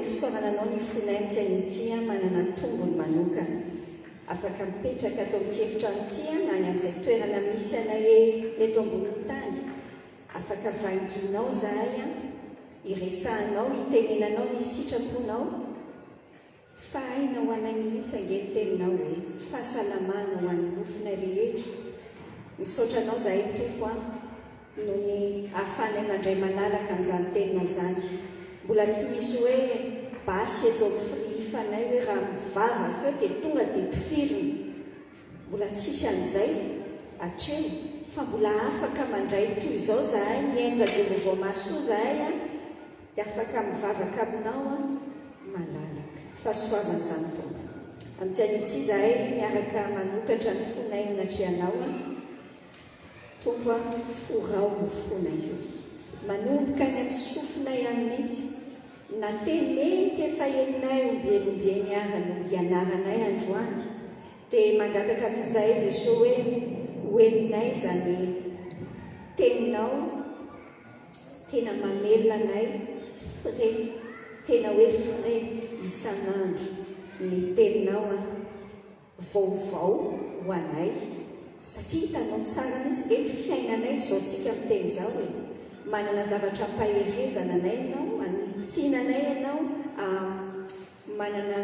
fisaorana anao ny fonay mitsain'itsia manana tombony manokana afaka mipetraka atao mitsefitranotsia na any amin'izay toerana misy anay eto ambonin'ny tany afaka vanginao zahay iresahanao itenenanao ny sitraponao fa hainao anay mihitsy angeniteninao hoe fahasalamana ho an'ny nofinay rehetra misaotranao zahay tompo no ny ahafanay mandray malalaka an'izany teninao zany mbola tsy misy hoe basy eto amin'ny firifanay hoe raha mivavaka eo dia tonga dia mpifirina mbola tsisy an'izay atreo fa mbola afaka mandray toy izao zahay miendra dia vaovao masoa zahay dia afaka mivavaka aminao malalaka fa soavan'izany tompo amin'izany zahay miaraka manokatra ny fonay minatrehanao tompo forao ny fonay io manomboka any amin'ny sofinay any mihitsy na teny mety efa eninay ombieny ara no ianaranay androany dia mangataka amin'izay Jesosy hoe hoeninay zany teninao tena mamelona anay fre tena hoe fre isan'andro ny teninao vaovao ho anay satria hitanao tsara mihitsy dia ny fiainanay izao tsika miteny izao hoe manana zavatra mpaherezana anay ianao anitsinanay ianao manana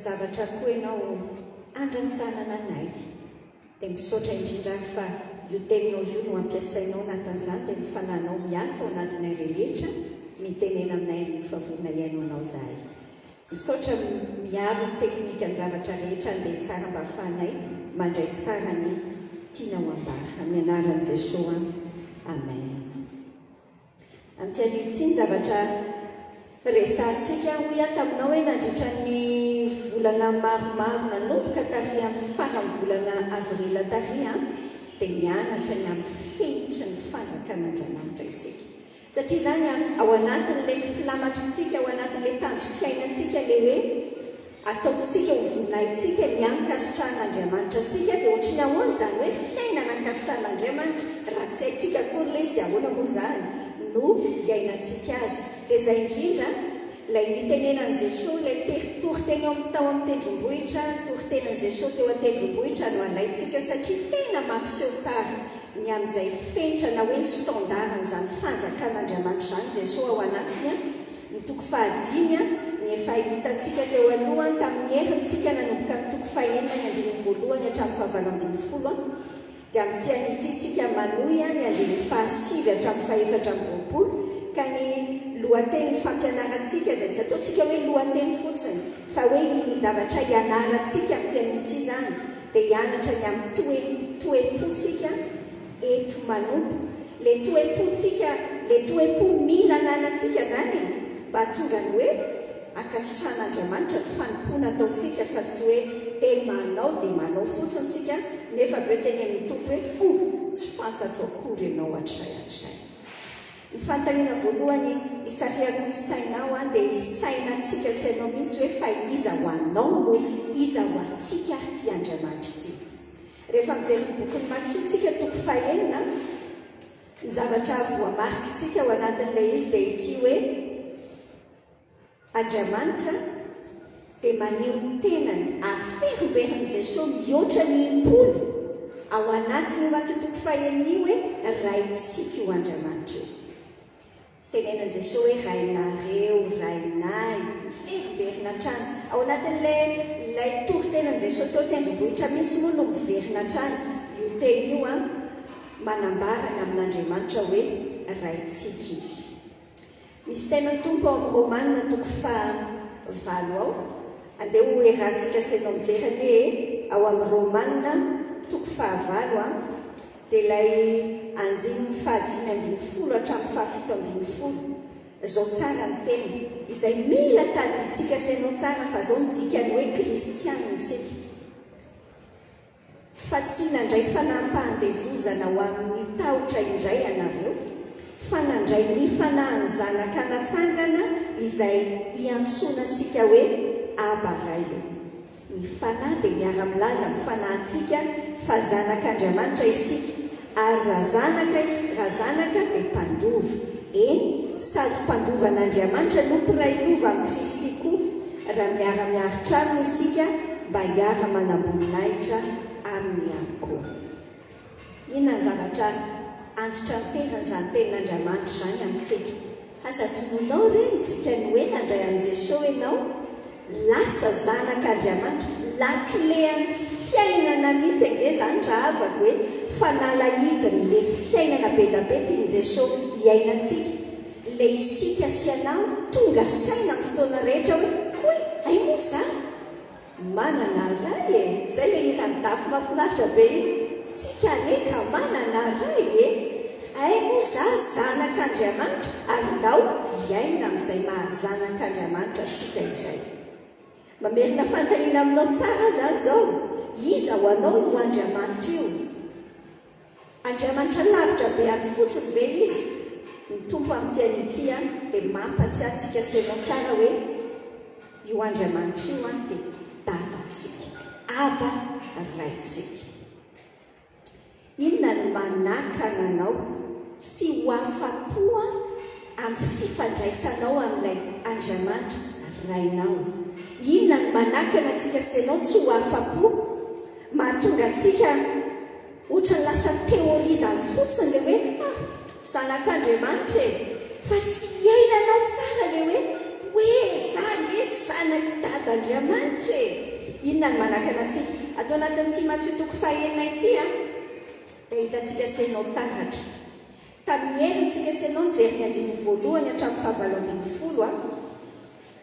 zavatra koa ianao andratsanana anay dia misaotra indrindra fa io teninao io no ampiasainao anatin'izany dia mifananao miasa ao anatinay rehetra mitenena aminay ny favona iaino anao zahay misaotra miaro ny teknika ny zavatra rehetra andeha tsara mba ahafahanay mandray tsara ny tianao ambara amin'ny anaran'i Jesosy amen amin'izay itsy ny zavatra resantsika hoy taminao hoe nandritra ny volana maromaro nanomboka tary amin'ny farany volana avrila tary dia mianatra ny amin'ny fenitra ny fanjakan'Andriamanitra isika satria zany ao anatin'ilay filamatrintsika ao anatin'ilay tanjom-piainantsika le hoe ataontsika ho vonahintsika ny ankasitrahan'Andriamanitra antsika dia ohatrany ahoana zany hoe fiainana ankasitrahan'Andriamanitra raha tsy haintsika koa ilay izy dia ahoana moa zany no iainantsika azy dia izay indrindra ilay nitenenan'i Jesosy ilay toriteny tao amin'ny tendrombohitra toritenan'i Jesosy teo an-tendrombohitra no alaintsika satria tena mampiseho tsara ny amin'izay fenitra na hoe ny standardan'izany fanjakan'Andriamanitra izany Jesosy ao anatiny ny toko fahadimy ny efa hitantsika teo aloha tamin'ny herintsika nanomboka ny toko fahenina ny andinin'ny voalohany hatramin'ny fahavalo ambin'ny folo dia amin'ity an'ity isika manohy ny andinin'ny fahasivy hatramin'ny fahaefatra amby roapolo ka ny lohateny fampianarantsika izay tsy ataontsika hoe lohateny fotsiny fa hoe ny zavatra hianarantsika amin'ity an'ity izany dia hianatra ny amin'ny toepontsika eto manompo le toepontsika le toepo mila ananantsika zany mba tonga ny hoe ankasitrahan'Andriamanitra ny fanompona ataontsika fa tsy hoe manao dia manao fotsintsika nefa avy eo teny amin'ny tompo hoe tsy fantatro akory ianao hatray ny fanontaniana voalohany isarihako ny sainao dia isainantsika sainao mihitsy hoe fa iza ho anao no iza ho antsika ary ty Andriamanitra ity rehefa mijery ny boky ny Matio-tsika toko fahenina ny zavatra voamarikitsika ao anatin'ilay izy dia ity hoe Andriamanitra dia maneho ny tenany aferimberan'i Jesosy mihoatra ny impolo ao anatiny Matio toko fahenina io hoe raintsika io Andriamanitra io tenenan'i Jesosy hoe rainareo rainay miverimberina trano ao anatin'ilay toritenan'i Jesosy teo tendrombohitra mihitsy moa no miverina trano io teny io manambarana amin'Andriamanitra hoe raintsika izy misy tena tompo ao amin'ny Romanina toko fahavalo ao andeha ho erantsika sainao mijerany ao amin'ny Romanina toko fahavalo dia ilay andininy fahadimy ambin'ny folo hatramin'ny fahafito ambin'ny folo izao tsara ny tena izay mila taditsika sainao tsara fa izao midikany hoe kristianitsika fa tsy nandray fanampahandevozana ho amin'ny tahotra indray ianareo fa nandray ny fanahany zanaka natsangana izay hiantsonantsika hoe abaraio ny fanahy dia miara-milaza ny fanahintsika fa zanak'Andriamanitra isika ary raha zanaka dia mpandovy eny sady mpandovan'Andriamanitra no mpirailova amin'ny Kristy koa raha miara-miaritrano isika mba hiara-manam-boninahitra aminy ihany koa. Inona ny zavatra antitra niterany izany tenin'Andriamanitra izany amintsika? Aza tononao renitsika ny hoe nandray an'i Jesosy ianao lasa zanak'Andriamanitra, lakile amin'ny fiainana mihitsy enge zany raha avaka hoe fanalahidiny le fiainana be da be tian'i Jesosy hiainantsika. Le isika sy anao tonga saina amin'ny fotoana rehetra hoe koe ay moa zany manana ray e, zay le ilany dafy mahafinaritra be tsika leka manana ray e, ay moa za zanak'Andriamanitra ary ndao hiaina amin'izay mahazanak'Andriamanitra tsika izay. Mamerina fantaniana aminao tsara zany zao, iza ho anao io Andriamanitra io? Andriamanitra lavitra be any fotsiny ve izy? Ny tompo amin'ity dia mampatsiatsika sy anao tsara hoe io Andriamanitra io dia dadantsika, aba raitsika. Inona ny manakana anao tsy ho afa-po amin'ny fifandraisanao amin'ilay Andriamanitra rainao? Inona ny manakana antsika sy anao tsy ho afa-po mahatonga antsika ohatra lasa teorizany fotsiny le hoe zanak'Andriamanitra e, fa tsy hiainanao tsara le hoe zange zanaky dad'Andriamanitra e. Inona ny manakana antsika? Atao anatin'ity Matthieu 5 ity dia hitantsika sy anao taratra. Tamin'ny herintsika sy anao nijery ny 1:1 hatramin'ny 7:10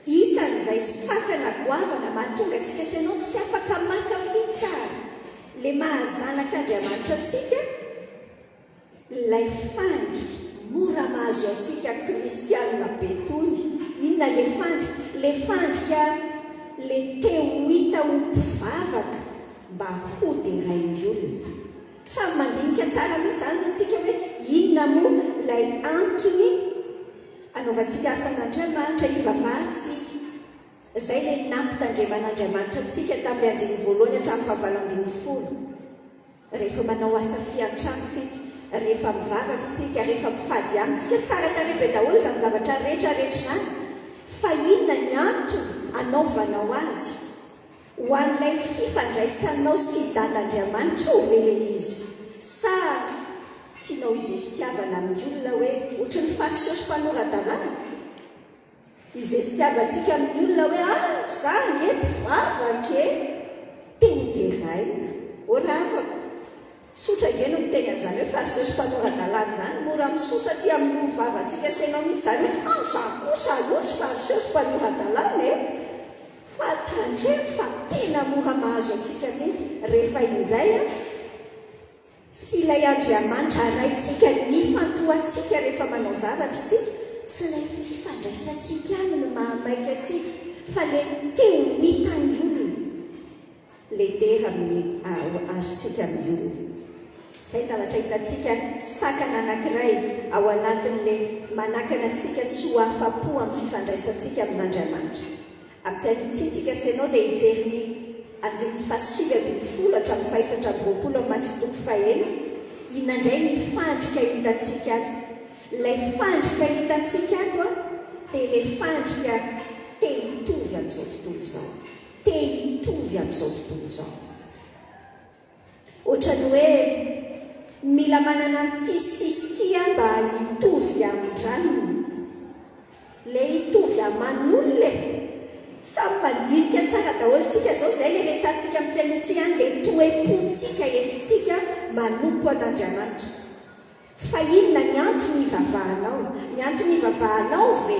isan'izay sakana goavana mahatonga antsika sy anao tsy afaka mankafy tsara le mahazanak'Andriamanitra antsika, lay fandrika mora mahazo antsika kristianina be toy. Inona le fandrika? Le fandrika le te ho hita ho mpivavaka mba hody rain'ny olona. Samy mandinika tsara mihitsy zany zao antsika hoe inona moa lay antony anaovantsika asan'Andriamanitra hivavahantsika. Zay le nampitandreman'Andriamanitra antsika tamin'ny 1:1 hatramin'ny 7:10. Rehefa manao asa fiantransika, rehefa mivavaka tsika, rehefa mifady amintsika, tsara tarehy be daholo zany zavatra rehetrarehetra zany. Fa inona ny antony anaovanao azy? Ho an'ilay fifandraisanao sy dad'Andriamanitra ho ve le izy? Sa tianao izesitiavana amin'ny olona hoe ohatra ny fariseo sy mpanorandalàna? Izesitiavantsika amin'ny olona hoe zany mpivavaka e, teny deraina o ravako. Sotra eno ny teny an'izany hoe fariseo sy mpanorandalàna zany mora misosa ty amin'ny mivavantsika sy anao mihitsy zany hoe zany kosa loatra fariseo sy mpanorandalàna e. Fa tandremo fa tena mora mahazo antsika mihitsy rehefa injay tsy ilay Andriamanitra araitsika nifantohantsika rehefa manao zavatra tsika, tsy ilay fifandraisantsika any no mahamaika atsika, fa le te ho hitany olona le dera amin'ny azontsika amin'ny olona. Zay zavatra hitantsika sakana anankiray ao anatin'le manakana antsika tsy ho afa-po amin'ny fifandraisantsika amin'Andriamanitra. Amin'ity sy anao dia hijery ny 5:20 hatramin'ny 5:20 amin'ny Matthieu 5. Inandray ny fandrika hitantsika ato? Ilay fandrika hitantsika ato dia le fandrika te hitovy amin'izao tontolo izao. Te hitovy amin'izao tontolo izao. Ohatrany hoe mila manana tististy mba hitovy amin'ny ranony. Le hitovy aman'olona samy mandinika tsara daholintsika zao, zay le resantsika amin'ny tenitsy any le toe-pontsika entitsika manompo an'Andriamanitra. Fa inona ny antony ivavahanao? Ny antony ivavahanao ve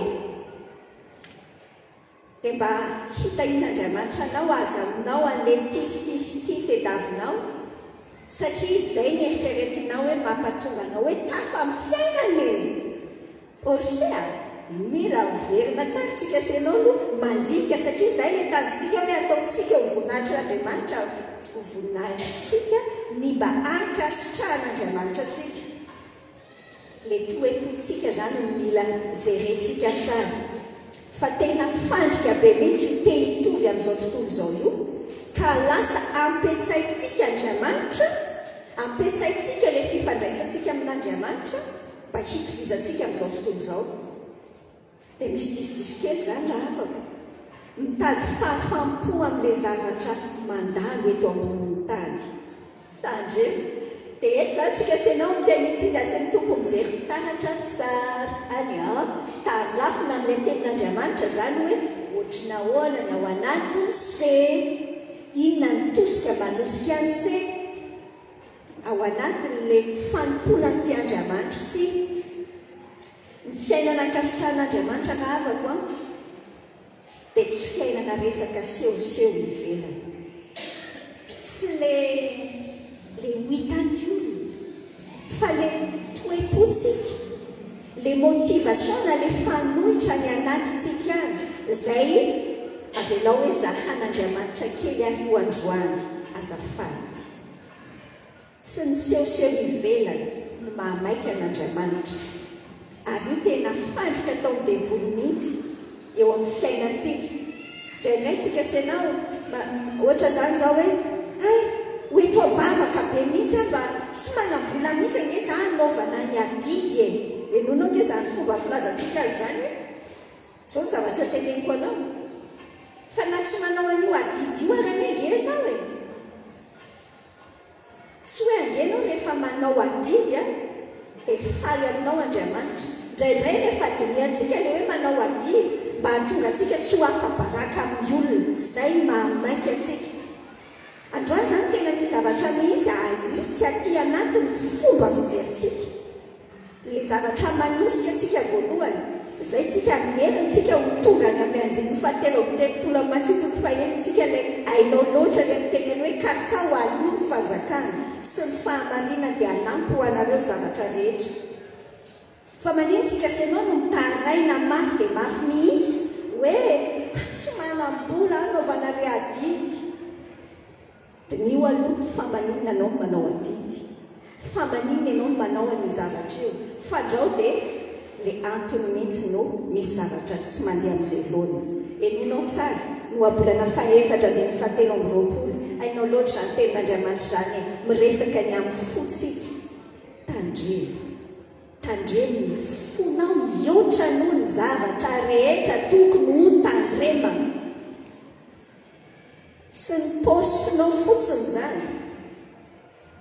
dia mba hitahin'Andriamanitra anao, azahoanao an'le tististy tediavinao, satria zay ny eritreretinao hoe mampatonga anao hoe tafa amin'ny fiainana e. Orsea mila miverina tsara tsika sy anao no manjika, satria zay le tanjontsika hoe ataontsika ho voninahitran'Andriamanitra, ho voninahitsika ny mba ankasitrahan'Andriamanitra atsika. Le toe-pontsika zany no mila jerentsika tsara. Fa tena fandrika be mihitsy te hitovy amin'izao tontolo izao io, ka lasa ampiasaintsika Andriamanitra, ampiasaintsika le fifandraisantsika amin'Andriamanitra bahiko vizantsika amin'izao fotoana izao dia misy diso kely zany raha afako mitady fahafampo amin'ilay zavatra mandalo eto ambonin'ny tany tandre dia eto zany tsika senao mitsainitsika sy ny tompo mijery fitaratra tsara any tarafina amin'ilay tenin'Andriamanitra zany hoe ohatrina ahoana ny ao anatiny se inona ny tosika manosika any se ao anatin'ilay fanomponan'ity Andriamanitra ity ny fiainana ankasitran'Andriamanitra raha avako dia tsy fiainana resaka sehoseho ivelany tsy le hoitany olona fa le toe-potsika le motivation na le fanohitra ny anatitsika any zay avelao hoe zahan'Andriamanitra kely ario androany azafady tsy ny sehoseho ivelany no mahamaika an'Andriamanitra ary io tena fandrika tao devoly mihitsy eo amin'ny fiainantsika indraindray tsika senao ohatra zany zao hoe hoeto abavaka be mihitsy mba tsy manambola mihitsy nge za naovana ny adidy enonao nge zany fomba filazantsika azy zany zao zavatra teneniko anao fa na tsy manao an'io adidy io ary anengenao tsy hoe angenao rehefa manao adidy dia faly aminao Andriamanitra indraindray rehefa diniantsika le hoe manao adidy mba hatonga antsika tsy ho afa-baraka amin'ny olona zay mahamaika atsika androany zany tena misy zavatra mihitsy ahitsy aty anatiny fomba fijerintsika le zavatra manosika atsika voalohany zay tsika mieryntsika ho tonga ny amin'ny anjiny fahatelo amby telopolo amin'ny matsiotoko fahelintsika le ainao loatra le miteneny hoe katsao alio ny fanjakana sy ny fahamarina dia anampy ho anareo zavatra rehetra fa manintsika senao no mitaraina mafy dia mafy mihitsy hoe tsy manam-bola anaovana le adidy dia nio aloha fa maninona anao no manao adidy fa maninona ianao no manao an'io zavatra io fa drao dia le antony mihitsy no misy zavatra tsy mandeha amin'izay loana enonao tsara no abolana faefatra dia ny fahatelo amby roapolo ainao loatra zany tenin'Andriamanitra zany miresaka ny amin'ny fotsika tandremo ny fonao mihoatra noho ny zavatra rehetra tokony ho tandremana tsy ny posinao fotsiny zany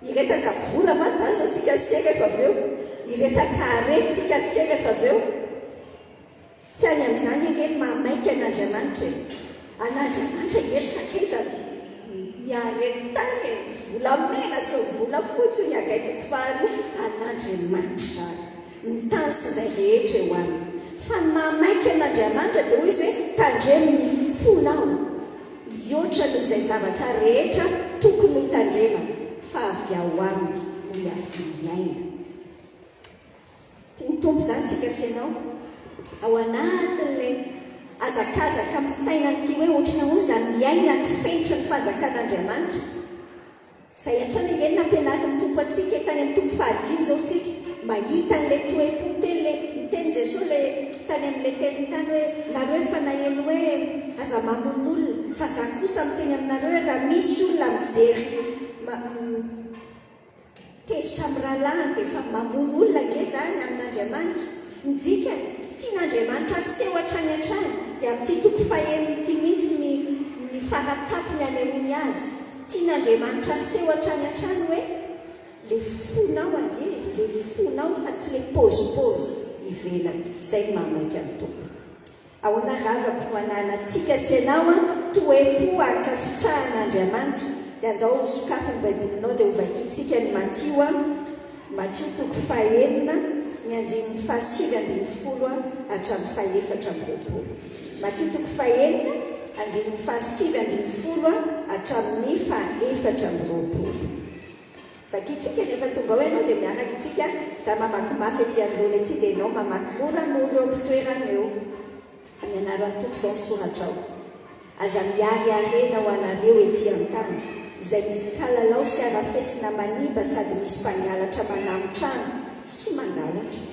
iresaka vola maty zany zao tsika seka efa aveo iresaka aretintsika seka efa aveo tsy any amin'izany engeny mahamaika an'Andriamanitra an'Andriamanitra ery sakaiza miaretany volamena sy vola fotsy ny agaitoko faharoa an'Andriamanitra ny tany sy izay rehetra eo any fa ny mahamaika an'Andriamanitra dia hoy izy hoe tandremo ny fonao mihoatra noho izay zavatra rehetra tokony hitandremana fa avy ao aminy no hiaviaina tia ny tompo zany tsika senao ao anatin'ilay azakazaka amin'ny sainanyity hoe ohatrina hoe zany miaina ny fenitra ny fanjakan'Andriamanitra zay hatrany engeny nampianarin'ny tompo atsika tany amin'ny tompo fahadimy zao tsika mahita n'ilay toe-poteny le miteny Jesosy le tany amin'ilay teniny tany hoe nareo efa naheno hoe aza mamon'olona fa za kosa miteny aminareo hoe raha misy olona mijery tezitra amin'ny rahalahy dia efa mamon'olona nge zany amin'Andriamanitra nijika tian'Andriamanitra seho hatrany hatrany dia amin'ity toko fahelin'ity mihitsy ny faratapiny anehoany azy tian'Andriamanitra seho hatrany hatrany hoe le fonao ange le fonao fa tsy le pôzipôzy ivelany zay mahamaika ny tompo ahoana ravako no ananantsika senao toe-po ankasitrahan'Andriamanitra dia andao sokafiny baibolinao dia hovakitsika ny Mattio toko fahelina ny andinin'ny fahasivy ambin'ny folo hatramin'ny fahaefatra amby roapolo Mattio toko fahelina andinin'ny fahasivy ambin'ny folo hatramin'ny fahaefatra amby roapolo vakitsika rehefa tonga hoe ianao dia miaraka itsika za mamaky mafy aty androny aty dia ianao mamaky mora no reo mpitoerana eo amin'ny anaran'ny tompo izao nysoratra ao aza miary arena ho anareo ety an-tany izay misy kalalao sy arafesina manimba sady misy mpanialatra manamitrano sy mangalatra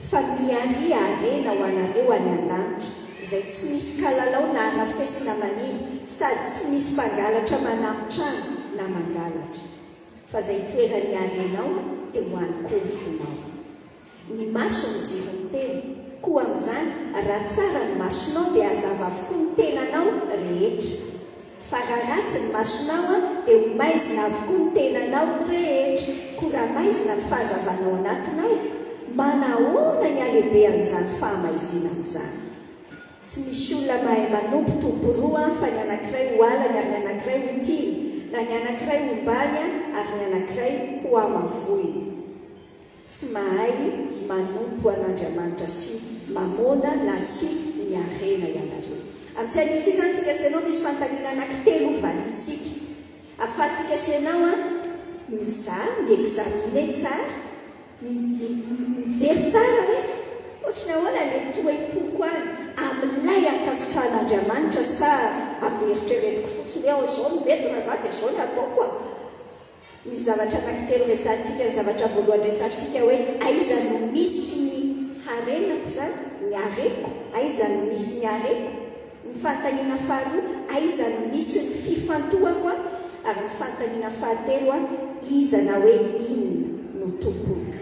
fa miary arena ho anareo any an-danitra izay tsy misy kalalao na arafesina manimba sady tsy misy mpangalatra manamitrano na mangalatra fa zay toerany arenao dia ho any kory fonao ny maso ny jirony tena koa amin'izany raha tsara ny masonao dia hazava avokoa ny tenanao rehetra fa raha ratsy ny masonao dia ho maizina avokoa ny tenanao rehetra koa raha maizina ny fahazavanao anatinao manahoana ny alehibe an'izany fahamaizinana izany. Tsy misy olona mahay manompo tompo roa fa ny anankiray ho alany ary ny anankiray ho tiany, na ny anankiray ho mbany ary ny anankiray ho amavoiny. Tsy mahay manompo an'Andriamanitra sy mamona na sy ny arena ianareo. Amin'ity an'ity izany tsika senao misy fantaniana anankitelo valintsika. Ahafahantsika senao mizaha, miexamine tsara, mijery tsara hoe ohatrany ahoana ilay toeipoko any amin'ilay ankasitrahan'Andriamanitra sa amin'ny eritreretiko fotsiny ao izao no mety raha dia izao ny ataoko a. Misy zavatra anankitelo resantsika, ny zavatra voalohany resantsika hoe aiza no misy ny harenako izany, ny areko, aiza no misy ny areko. Ny fantaniana faharoa, aiza no misy ny fifantohako ary ny fantaniana fahatelo iza na hoe inona no tompoiko.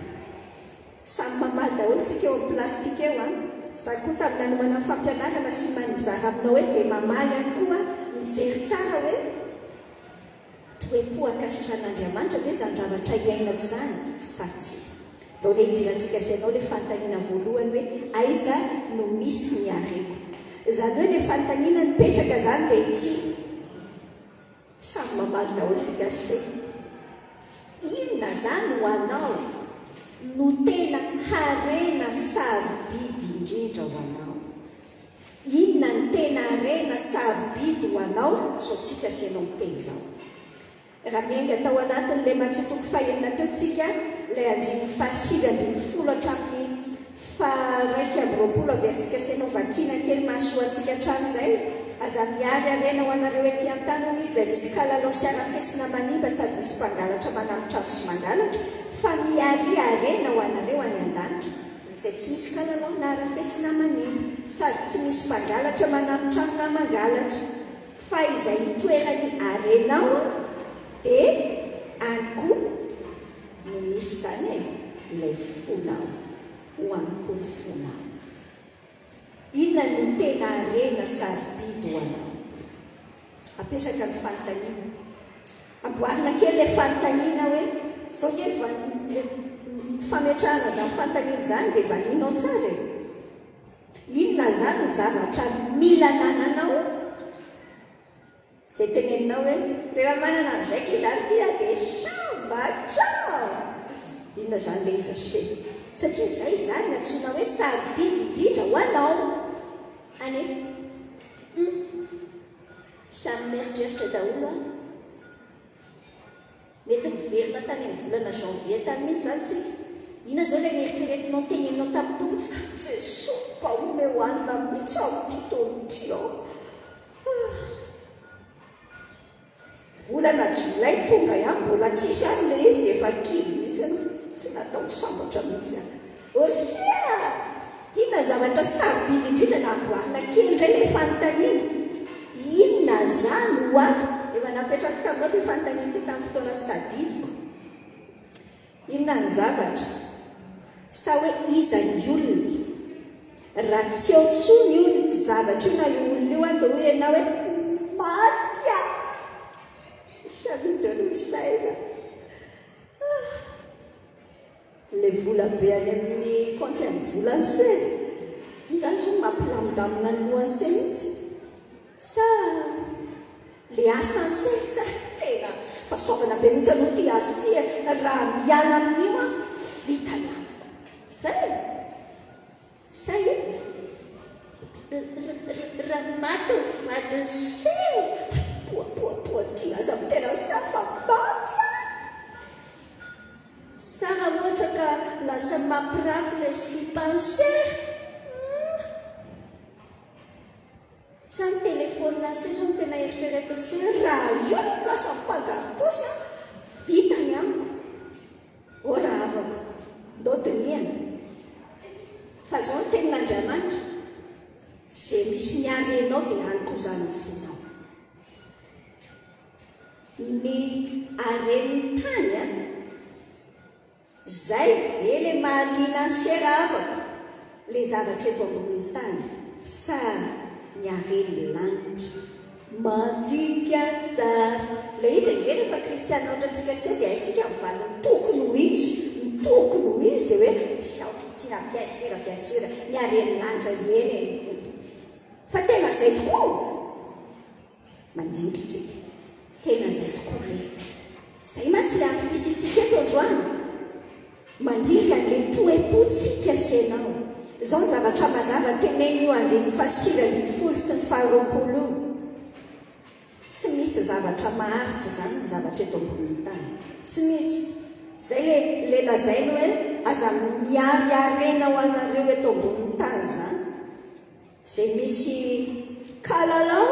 Samy mamaly daholo tsika eo amin'ny plastika eo Za koa tamin'ny nanomana fampianarana sy manimizara aminao hoe dia mamaly any koa mijery tsara hoe toe-po ankasitran'Andriamanitra ve izany zavatra iainako izany sa tsy. Dao ilay hidirantsika sainao ilay fantaniana voalohany hoe aiza no misy ny areko. Izany hoe ilay fantaniana nipetraka izany dia ity. Samy mamaly daholo tsika se. Inona izany ho anao no tena harena sarobidy indrindra ho anao? Inona ny tena harena sarobidy ho anao? So tsika sainao miteny izao. Raha miainga tao anatin'ilay matsotoko fahenina teo tsika, ilay andiny fahasivy ambin'ny folo hatramin'ny faha-raika amby roapolo avy antsika sainao vakina kely mahasoantsika hatrany izay, aza miary harena ho anareo ety an-tany hoy izy misy kalalao sy arafesina manimba sady misy mpangalatra manambotrano sy mangalatra, fa miary harena ho anareo any an-danitra izay tsy misy kalalao na arafesina manimba sady tsy misy mpangalatra manambotrano na mangalatra, fa izay hitoerany harenao dia ankoa no misy izany ilay fonao ho ankoa ny fonao. Inona no tena harena sarobidy ho anao? Apetraka ny fantaniana. Amboarina kely ilay fantaniana hoe zao kely fametrahana izany fantaniana izany dia vaninao tsara e. Inona izany ny zavatra mila nananao? Dia teneninao hoe rehefa manana an'izay izy ary tia dia sambatra. Inona izany ilay izy se? Satria izay izany antsoina hoe sarobidy indrindra ho anao. Any samy mieritreritra daholo mety miverina tany amin'ny volana janvier tany mihitsy izany tsika. Inona izao ilay mieritreretinao teneninao tamin'ny tongotra? Jesoa mpaome ho anina mihitsy amin'ity taona ity ao. Volana jolay tonga ihany mbola tsisy any ilay izy dia efa kivy mihitsy tsy natao sambatra mihitsy any. Osia! Inona ny zavatra sarobidy indrindra na amboarina kely indray ilay fantaniana? Inona izany ho efa napetraka taminao ty fantaniana ty tamin'ny fotoana sy tadidiko? Inona ny zavatra? Sa hoe iza ny olona? Raha tsy ao tsoa ny olona zavatra io na io olona io dia hoe ianao hoe matya samide losaina. Le vola be any amin'ny compte amin'ny vola se izany zao mampilamindamina ny lohanse mihitsy sa le asanse sa tena fahasoavana be mihitsy aloha ty azy ty raha miala amin'io vitany amiko zay raha maty ny vadiny se poapoapoa ty aza amin'ny tena izany fa maty Sara ohatra ka lasa mampirafy ilay sy pensé. Izany telefônina se izao no tena eritreretiny se raha io lasa mipangaro posy vitany amiko. O raha avako ndodiniana. Fa izao no tenin'Andriamanitra. Izay misy ny harenao dia aliko izany ny fonao. Ny haren'ny tany zay ve le mahaliana sera afaka le zavatra eto ambonin'ny tany sa miareny lanitra mandinika tsara le izy ange rehefa kristiana ohatratsika se dia haitsika mivaliny tokony ho izy dia hoe tiaokitina bien sûr miareny lanitra eny fa tena zay tokoa mandinikatsika tena zay tokoa ve zay mantsy le ampisy itsika eto androany mandinika le toe-potsika senao zao ny zavatra mazava teneny io anjeny fasirany folo sy ny faharoapolo tsy misy zavatra maharitra zany ny zavatra eto ambonin'ny tany tsy misy zay le lazainy hoe aza miariarena ho anareo eto ambonin'ny tany zany zay misy kalalao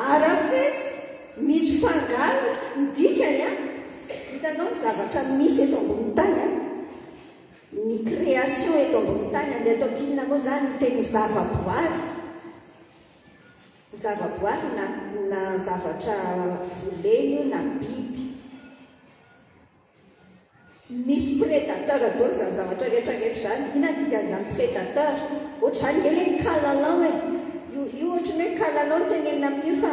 arafesy misy mpangalatra midikany hitanao ny zavatra misy eto ambonin'ny tany ny création eto ambonin'ny tany andeha atao mpinina moa zany ny teny zavaboary ny zavaboary na zavatra voleny io na biby misy prédateur dolo zany zavatra rehetrarehetra zany ina dikan'izany prédateur ohatr'izany nge le kalalao io ohatrany hoe kalalao ny tenenina amin'io fa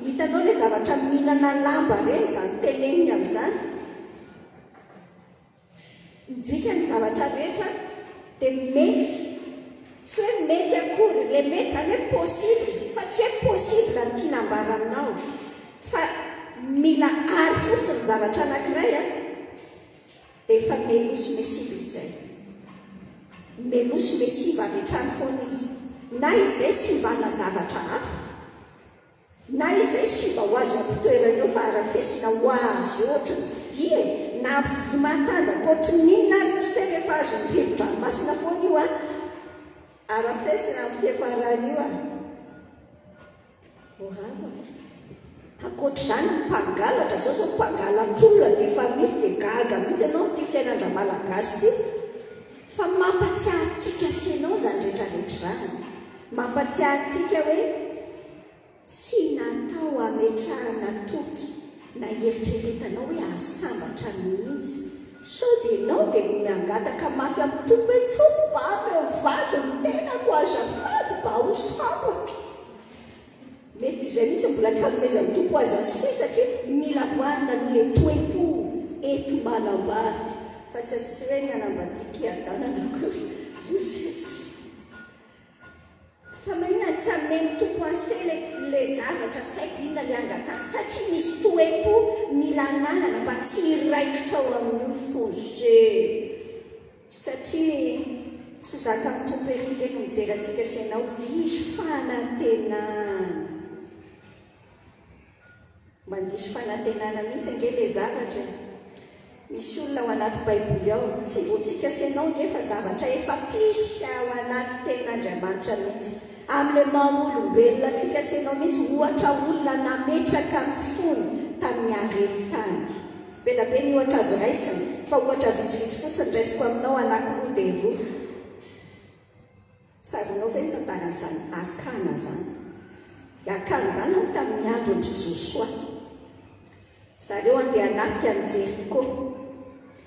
hitanao le zavatra mihinana lamba reny zany teneniny amin'izany midika ny zavatra rehetra dia mety tsy hoe mety akory le mety zany hoe possible fa tsy hoe possible ny tianambara aminao fa mila ary fotsiny zavatra anankiray dia efa melosy mesiba izay melosy mesiba avy hatrany foana izy na izay sy mbana zavatra hafa na izay sy mba ho azo ampitoerana eo fa arafesina ho azy ohatra ny vy na vy matanjaka ohatra n'inona ary se rehefa azo ny rivotra ny masina foana io arafesina amin'ny fiafarana io oravako akoatr'izany mpangalatra zao mpangalan-trolona dia efa misy dia gaga mihitsy ianao ty fiainandra malagasy ty fa mampatsiahantsika senao zany rehetrarehetra zany mampatsiahantsika hoe tsy natao ametrahana toky na eritreretanao hoe ahasambatra mihitsy so dia ianao dia miangataka mafy amin'ny tompo hoe tompo baby eo vadiny tena ko azafady mba ho sambatra mety izay mihitsy mbola tsy anomezan'ny tompo aza sy satria mila boarina no le toe-po eto manambady fa tsy hoe ny anambadikiadanana kory josetsy fa manina tsy ameny tompo ase le zavatra tsy haiko inona le angatany satria misy toe-po mila ananana mba tsy iraikitra ao amin'ny foze satria tsy zaka ny tompo erike no mijerantsika senao diso fanantenana mandiso fanantenana mihitsy ange le zavatra misy olona ao anaty baiboly ao tsy voantsika senao nge fa zavatra efa pisy ao anaty tenin'Andriamanitra mihitsy amin'le maha-olombelona atsika senao mihitsy ohatra olona nametraka ny fony tamin'ny areny tany belabe ny ohatra azo raisiny fa ohatra vitsivitsy fotsiny raisiko aminao anankiroa dia roa saronao ve ny tantaran'izany akana zany akana zany ao tamin'ny andro ny Josoa zareo andeha hanafika ny Jeriko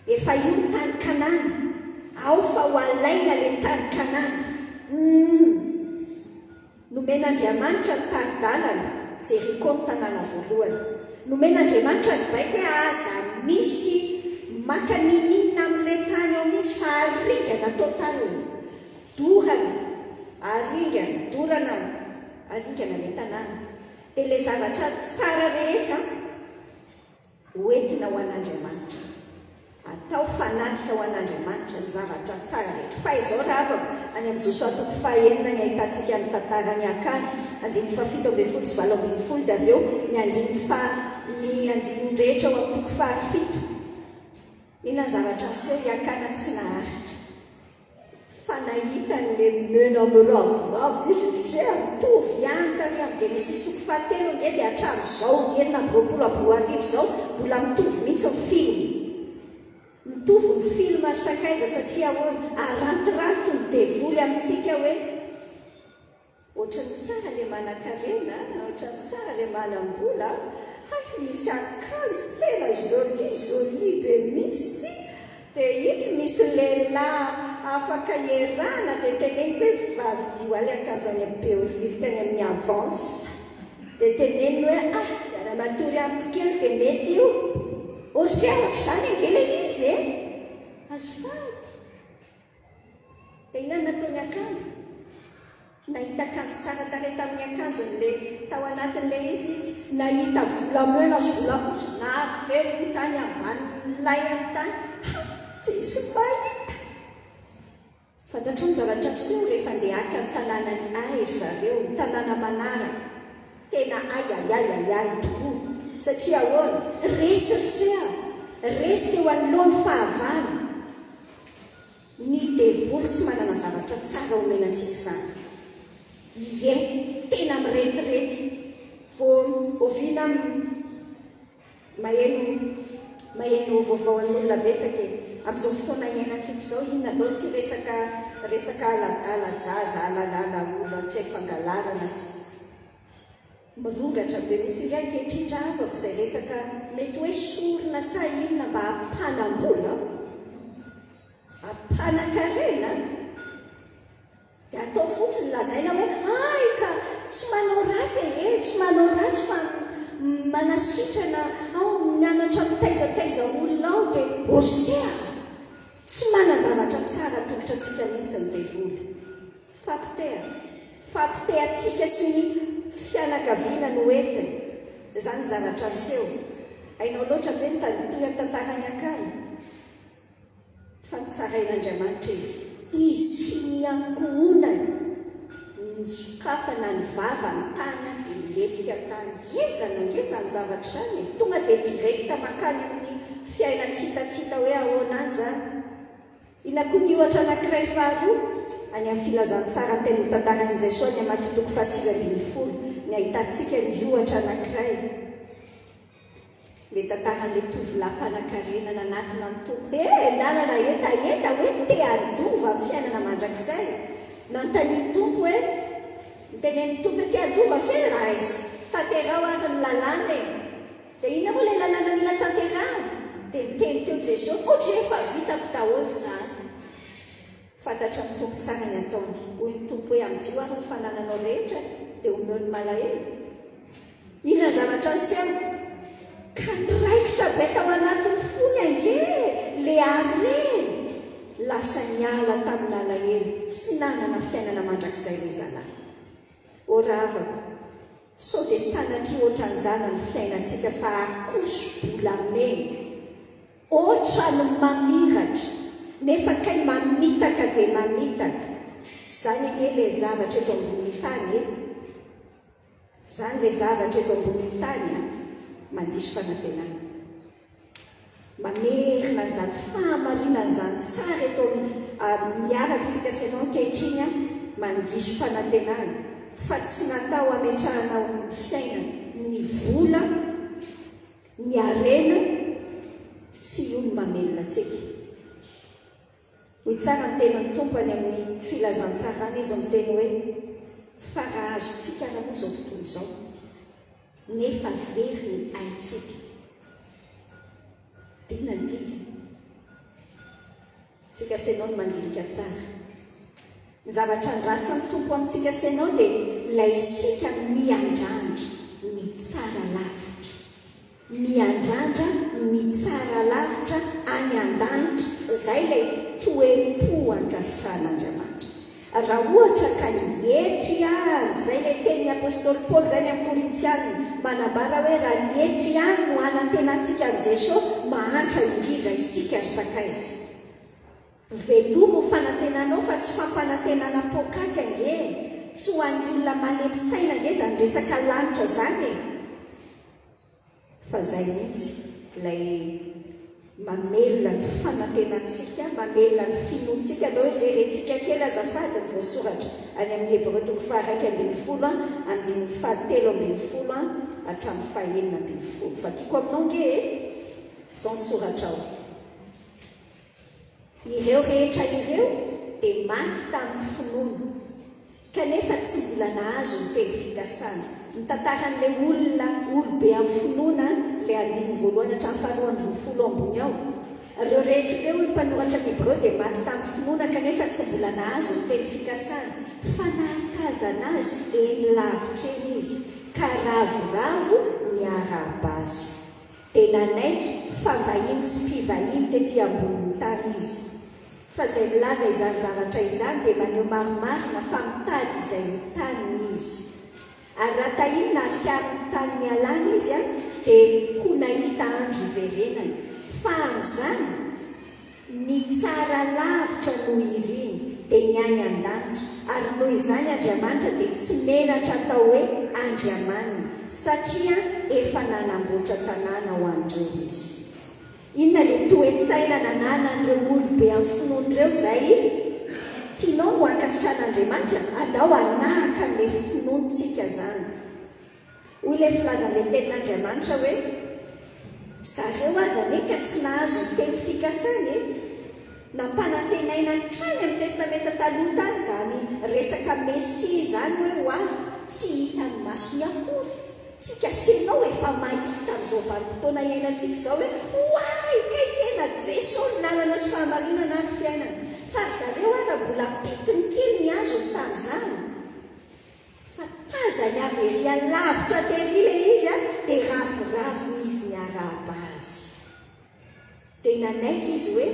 efa io ny tany Kanana ao fa ho alaina le tany Kanana nomen'Andriamanitra ny taridalana Jeriko ny tanàna voalohany nomen'Andriamanitra ny baiko hoe aza misy maka nininina amin'ilay tany ao mihitsy fa arigana totalina dorana arigana le tanàna dia le zavatra tsara rehetra hoentina ho an'Andriamanitra atao fanatitra ho an'Andriamanitra ny zavatra tsara rehetra fa izao raha avako any amin'ny Josoa toko fahaenina ny ahitantsika ny tantarany Akana andiny fafito amby folo sy valo ambin'ny folo dia avy eo ny andiny rehetra ao amin'ny toko fahafito inona ny zavatra aseho i Akana tsy naharitra fa nahitan'le mena miravoravo izy se mitovy antary amin'ny Genesis toko fahatelo nge dia hatramin'izao enina amby roapolo amby roa arivo izao mbola mitovy mihitsy ny film mitovy ny film ary sakaiza satria ahoana arantiranty ny devoly amintsika hoe ohatrany tsara le manan-karena ohatrany tsara le manam-bola misy akanjo tena joli be mihitsy ty dia itsy misy lehilahy afaka iarana dia teneny hoe vavidio ale akanjo any amin'ny béoririka any amin'ny avance dia teneny hoe dara matory ampokely dia mety io osy ahatra izany angela izy azo fady dia inona nataony akanjo nahita akanjo tsara tarehy tamin'ny akanjo n'le tao anatin'ilay izy nahita volamena sy volafotsy navelo ny tany ambanilay amin'ny tany jesu mahita fantatro ny zavatra tsy io rehefa ndeha aka ny tanàna ny airy zareo ny tanàna manaraka tena ayayayayay tokoa satria ahoana resy rysea resy teo anoloany fahavana ny devoly tsy manana zavatra tsara omenantsika izany ie tena miretirety vo oviana maheno vaovaoan'olona betsaka amin'izao fotoana iainantsika izao inona dolo ty resaka alajaza alalala olo tsy hay fangalarana sy mirongatra be mihitsy nge ankehitrindravako izay resaka mety hoe sorona sa inona mba hampanam-bola hampanakarena dia atao fotsiny lazaina hoe ay ka tsy manao ratsy tsy manao ratsy fa manasitrana ao mianatra mitaizataiza olona ao dia osea tsy manan-javatra tsara tongotra antsika mihitsy ny devoly fampite atsika sy ny fianakaviana no entiny izany zavatra aseho ainao loatra ve nytoy an-tantarany akany fa nitsarain'Andriamanitra izy ny ankohonany ny sokafana ny vava ny tana dia miletrika tany ejana ngezany zavatra izany tonga dia direkta makany amin'ny fiainatsitatsita hoe ahoana any zany inako ny ohatra anankiray faharoa any amin'ny filazantsara ny teny mitantaran'izay soa ny amatsotoko fahasivambinifolo ny ahitantsika ny ohatra anankiray le tantaran'le tovolahy-mpanakarena nanatona ny tompo nanana etaeta hoe te adova ny fiainana mandrakizay nantany tompo hoe nitenen'ny tompo hoe te adova ny fiainana raha izy tanterao ary ny lalàna dia inona moa ilay lalàna mila tanterahana dia niteny teo jesosy ohatra efa vitako daholo izany fantatra ny tompo tsara ny ataony hoy ny tompo hoe amin'dio ary ny fanananao rehetra dia omeo ny malahelo inona ny zavatra nseho ka niraikitra be tao anatin'ny fony ange le areny lasa niala tamin'ny alahelo tsy nanana fiainana mandrakizay le zalahy oravako sao dia sanatria ohatran'izany ny fiainantsika fa akoso-bolamena ohatra ny mamiratra nefa kay mamitaka dia mamitaka izany ange le zavatra eto ambony tany izany le zavatra eto ambony tany mandiso fanantenana mamerina n'izany fahamarinana n'izany tsara eto miaraka tsika sy anao ankehitriny mandiso fanantenana fa tsy natao ametrahanao ny fiainana ny vola ny arena tsy io ny mamelona tsika hoy tsara ny tenany tompony amin'ny filazantsarany izy miteny hoe fa raha azotsika raha moa izao tontolo izao nefa very ny aitsika dina ndika tsika senao ny mandilika tsara ny zavatra ndrasan'ny tompo amintsika senao dia ilay isika miandrandra ny tsara lavitra miandrandra ny tsara lavitra any an-danitra izay ilay toepo ankasitrahan'Andriamanitra raha ohatra ka nieto ihany izay ilay tenin'ny apôstôly Paoly izay ny amin'ny Korintianina manambara hoe raha nieto ihany no hanantenantsika an' Jesosy mahantra indrindra isika ry sakaiza velomo fanantenanao fa tsy fampanantenana pokaty ange tsy ho an'ny olona malemsaina ange zany resaka lanitra zany fa zay mihitsy ilay mamelona ny fanantenantsika mamelona ny finoantsika atao hoe jerentsika kely azafady ny voasoratra any amin'ny Hébreu toko 1:20 andiny 7:20 hatramin'ny 9:20 fa tiako aminao nge izao soratra ao ireo rehetra ireo dia maty tamin'ny finoana kanefa tsy mbola nahazo ny teny fikasana ny tantaran'ilay olona olobe amin'ny finoana ilay 9 hatramin'ny 12 ambony ao Reo rehetra ireo mpanoratra ny Hébreu dia maty tamin'ny finoana kanefa tsy mbola nahazo ny teny fikasana fa nahatazana azy eny lavitra eny izy ka ravoravo niarahaba azy dia nanaiky fa vahiny sy mpivahiny tetỳ ambonin'ny tany izy fa izay milaza izany zavatra izany dia maneho marimarina fa mitady izay mitaniny izy ary raha tahiny na hatsiary ny tany mialana izy dia ho nahita andro iverenany fa amin'izany ny tsara lavitra no iriny dia ny any an-danitra ary noho izany Andriamanitra dia tsy menatra atao hoe andriamanina satria efa nanamboatra tanàna ho an'ireo izy. Inona ilay toe-tsaina nananan'ireo olobe amin'ny finoan'ireo izay tianao ho ankasitran'Andriamanitra andao anahaka n'ilay finoantsika izany. Hoy ilay filazan'ilay tenin'Andriamanitra hoe zareo aza ane ka tsy nahazo ny teny fikasana nampanantenaina trany amin'ny testamenta taloha tany izany resaka Mesia izany hoe ho avy tsy hitan'ny masony akory. Tsika senao efa mahita amin'izao vanim-potoana iainantsika izao hoe hoay kay tena Jesosy nalana sy fahamarinana ary fiainana. Fa zareo ara mbola pitiny kely ny azo tamin'izany. Fa tazany avy ery lavitra tery ilay izy dia ravoravo izy niarahaba azy. Dia nanaiky izy hoe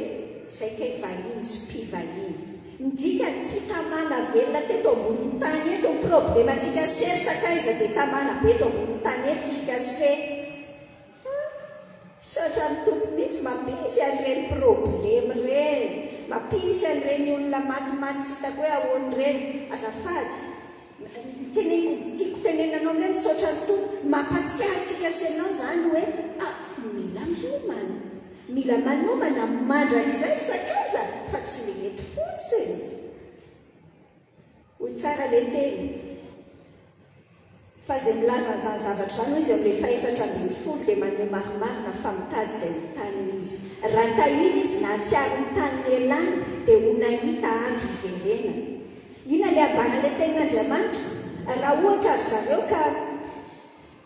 izay kay vahiny sy mpivahiny. Ndika tsy tamana velona teto ambonin'ny tany eto ny problemantsika sery sakaiza dia tamana be eto ambonin'ny tany eto tsika se. Satra ny tompo mihitsy mampisy an'ireny problema ireny, mampisy an'ireny olona matimaty tsy hitako hoe ahoana ireny. Azafady tiako tenenanao amin'ilay misaotra ny tompo mampatsiahy tsika senao izany hoe mila miomana, mila manomana mandra izay sakaza fa tsy mihety fotsiny. Hoy tsara ilay teny fa izay milaza izany zavatra izany izy amin'ilay fahaefatra ambin'ny folo dia maneho marimarina fa mitady izay mitaniny izy. Raha tahiny izy na hatsiary ny tany lehilahy dia ho nahita andro iverenana. Inona ilay abaran'ilay tenin'Andriamanitra? Raha ohatra ry zareo ka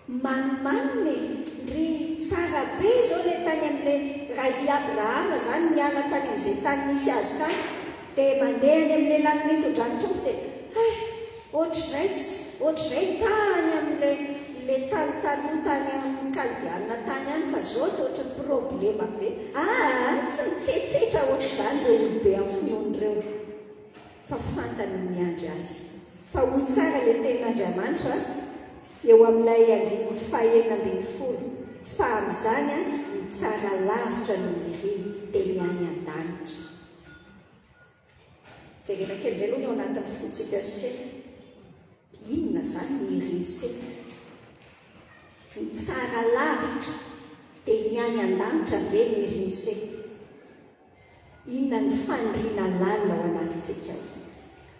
manimaniny ry tsara be izao ilay tany amin'ilay raha i Abrahama izany niala tany amin'izay tany nisy azy tany dia mandeha any amin'ilay lalana hitondrany tompo dia ohatr'izay tany amin'ilay tany taloha tany amin'ny Kaldiana tany any fa zao dia ohatrany problema be. Tsy mitsetsetra ohatr'izany ireo olobe amin'ny finoan'ireo fa fantany miandry azy. Fa hoy tsara ilay tenin'Andriamanitra eo amin'ilay andininy fahaenina ambin'ny folo fa amin'izany ny tsara lavitra no iry dia ny any an-danitra. Jerena kely indray aloha ny ao anatin'ny fotsika se inona izany ny iry se? Ny tsara lavitra dia ny any an-danitra ve no iry se? Inona ny faniriana lalina ao anatintsika?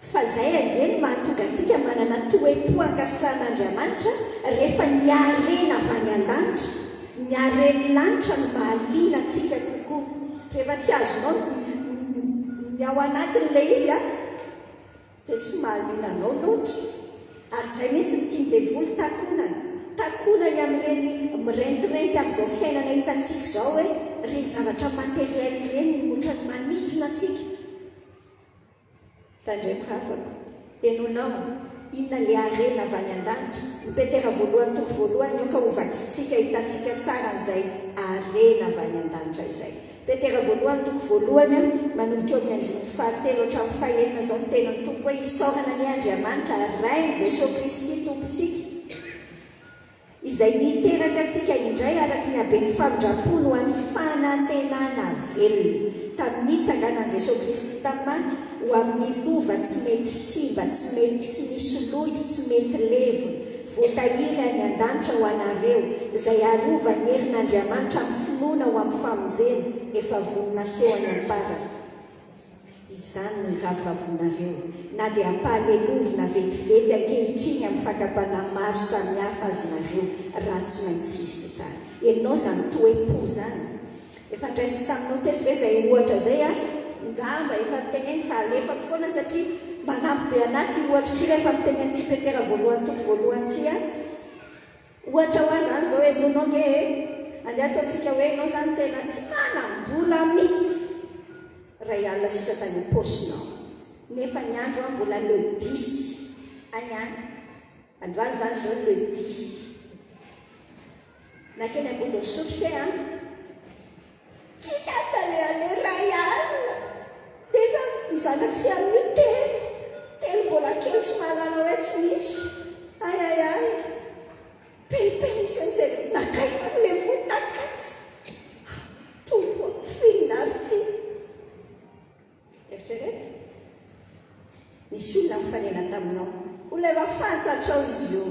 Fa izay angeny mahatonga antsika manana toe-po ankasitran'Andriamanitra rehefa niarena avy any an-danitra, niareny lanitra no mahaliana antsika kokoa. Rehefa tsy azonao ny ao anatin'ilay izy dia tsy mahaliana anao loatra. Ary izay mihitsy ny tian-devoly takonany amin'ireny mirentirety amin'izao fiainana hitantsika izao hoe reny zavatra materiel ireny ohatrany manitona antsika. Tandray mirafako enonao inona ilay arena avy any an-danitra? Ny Petera voalohany toko voalohany eo ka ho vakitsika hitantsika tsara an'izay arena avy any an-danitra izay. Petera voalohany toko voalohany manomboka eo amin'ny andininy fahatelo hatramin'ny fahaenina izao ny tenan'ny tompo hoe isaorana ny Andriamanitra rainy Jesosy Kristy tompontsika izay niteraka antsika indray araka ny haben'ny famindrampony ho an'ny fanantenana velona tamin'ny itsanganan Jesosy Kristy tamin'ny maty ho amin'ny lova tsy mety simba, tsy misy loto, tsy mety levona, voatahiry any an-danitra ho anareo izay arova ny herin'Andriamanitra amin'ny finoana ho amin'ny famonjena efa vonona seho any am-parana. Izany ny ravoravonareo na dia ampahalelovina vetivety ankehitriny amin'ny fakapana maro samihafa azinareo raha tsy maintsy hisy izany. Ianao izany toe-po izany. Efa ndraisiko taminao teto ve izay ohatra izay ngamba efa miteneny fa alefako foana satria manampy be anaty ohatra ity rehefa mitenen'ity Petera voalohany toko voalohany ity ohatra ho azy zany izao enonao nge andeha ataontsika hoe ianao zany tena tsy manam-bola mihitsy ray alina sisa tany am-paosinao nefa ny andro mbola le 10 any androany zany zao le 10 nakeny ambodiny sotro fe kitataleale ray alina efa mizanako sy amin'ny telo mbola kely tsy mahalala hoe tsy misy ay penipeny isan'izay nakay fa le voninakatsy tompo filinary ty eritrereto misy olona mifanena taminao olona efa fantatrao izy io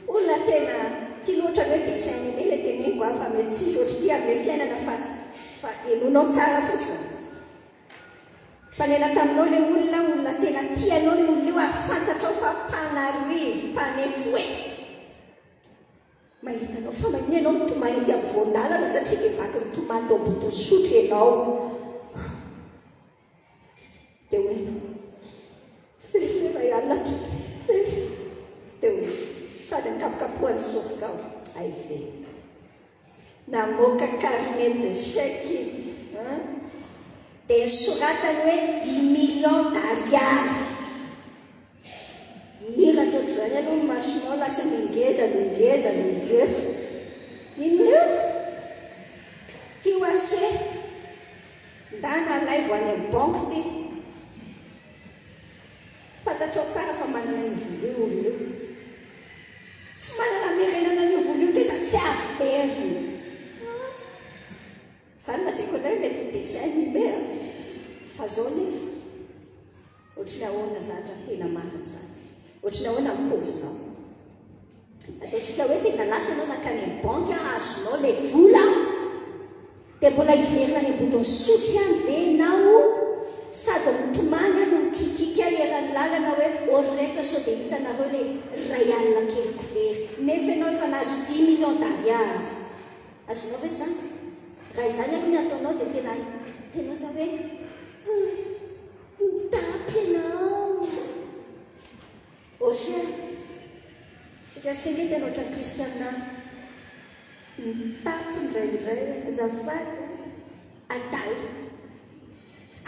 olona tena tia loatra hoe dessin animé le teneniko fa mety tsisy ohatry ty amin'le fiainana fa enonao tsara fotsiny fanena taminao le olona tena tianao io olona io ary fantatrao fa mpanarivo mpanefoe mahitanao fa magniny ianao mitomany ity amin'ny voandalana satria le vaky mitomany tao ambodiny sotro ianao dia hoenao fery ray alina ty fery dia ho izy sady mikapokapohany sorokao ay ve namoaka carnet de chèque izy dia soratany hoe 10 millions d'ariary miratra ohatr'izany aloha ny masonao lasa mingeza inona ty ho ase ndana alay vo any amin'ny banque ty fantatrao tsara fa manana ny vola io olona io tsy manana merenana ny vola io teza tsy averiny zany lazaiko anay mety dessin animé fa zao nefa ohatrany ahoana zatra tena mariny zany ohatrany ahoana mipozinao ataontsika hoe tena lasa anao nakany amin'ny banque azonao le vola dia mbola hiverina any ambodiny sotry any ve nao sady mitomany ano mikikika eran'ny lalana hoe oreto sao dia hitanareo le ray alina keliko very nefa ianao efa nahazo 10 millions d'ariary azonao ve zany raha izany aloha ny ataonao dia tenao za hoe mitapy ianao osia tsika sengety ianao ohatrany kristiana mitapy indraindray azafady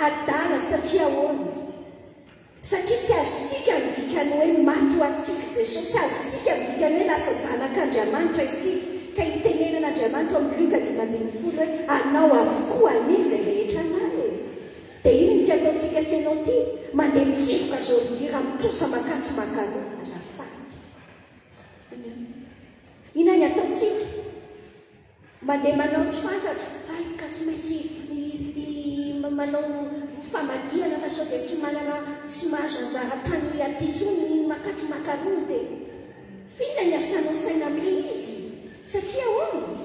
adala satria ahoana satria tsy azotsika midikany hoe maty ho atsika jesosy tsy azotsika midikany hoe lasa zanak'Andriamanitra isika ka hitenenan'Andriamanitra amin'ny Luka 10:10 hoe anao avokoa ane izay rehetra anahy dia ino ny ty ataontsika senao ty mandeha mitsivoka zao ridira mitrosa makatsy makaroa azafady ina ny ataontsika mandeha manao tsy fantatro ay ka tsy maintsy manao famadiana fa sao dia tsy mahazo anjara tany atytsony makatsy makaroa dia finona ny asanao saina amin'le izy satria ahoana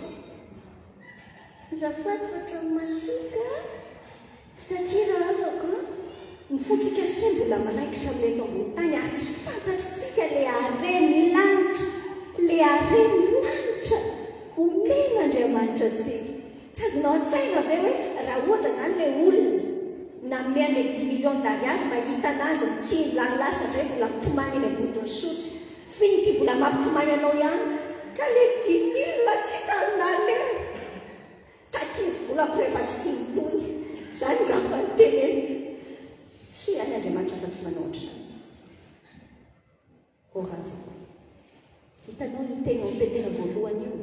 azafady fatra masika satria raha afaka ny fotsika sy mbola maraikitra amin'ilay eto ambony tany ary tsy fantatritsika le areny lanitra omen'Andriamanitra tsika tsy azonao an-tsaina ve hoe raha ohatra zany le olona na mean'le 10 millions d'ariary mahita anazy tsy lanilasa indray mbola mitomany eny ambodiny sotry finy ty mbola mampitomany anao ihany ka le 10 000 tsy talinalena ka tia volako rehefa tsy tia mitony zany ngamba ny teneny sy ihany Andriamanitra fa tsy manao ohatr'izany orava hitanao io tena Petera voalohany io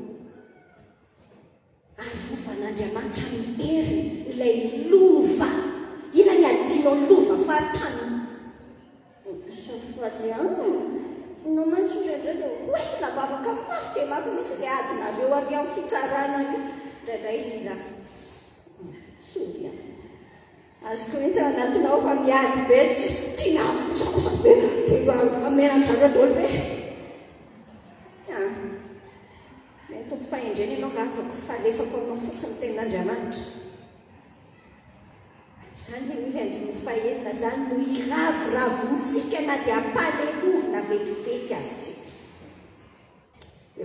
arovan'Andriamanitra ny hery ilay lova ina ny adinao lova fahatany safady no mantsy ndraindray oety nabavaka mafy dia mafy mihitsy le adinareo ary amin'ny fitsarana io ndraindray lina sory azoko mihitsy anatinao fa miady be tsy tiana sakosa be amenany zareo dolo ve mety mifahendreny ianao raha afako falefako aminao fotsiny tenin'Andriamanitra zany le hoe andiny fahenina zany no iravoravotsika na dia ampalelovina vetivety azy tsika le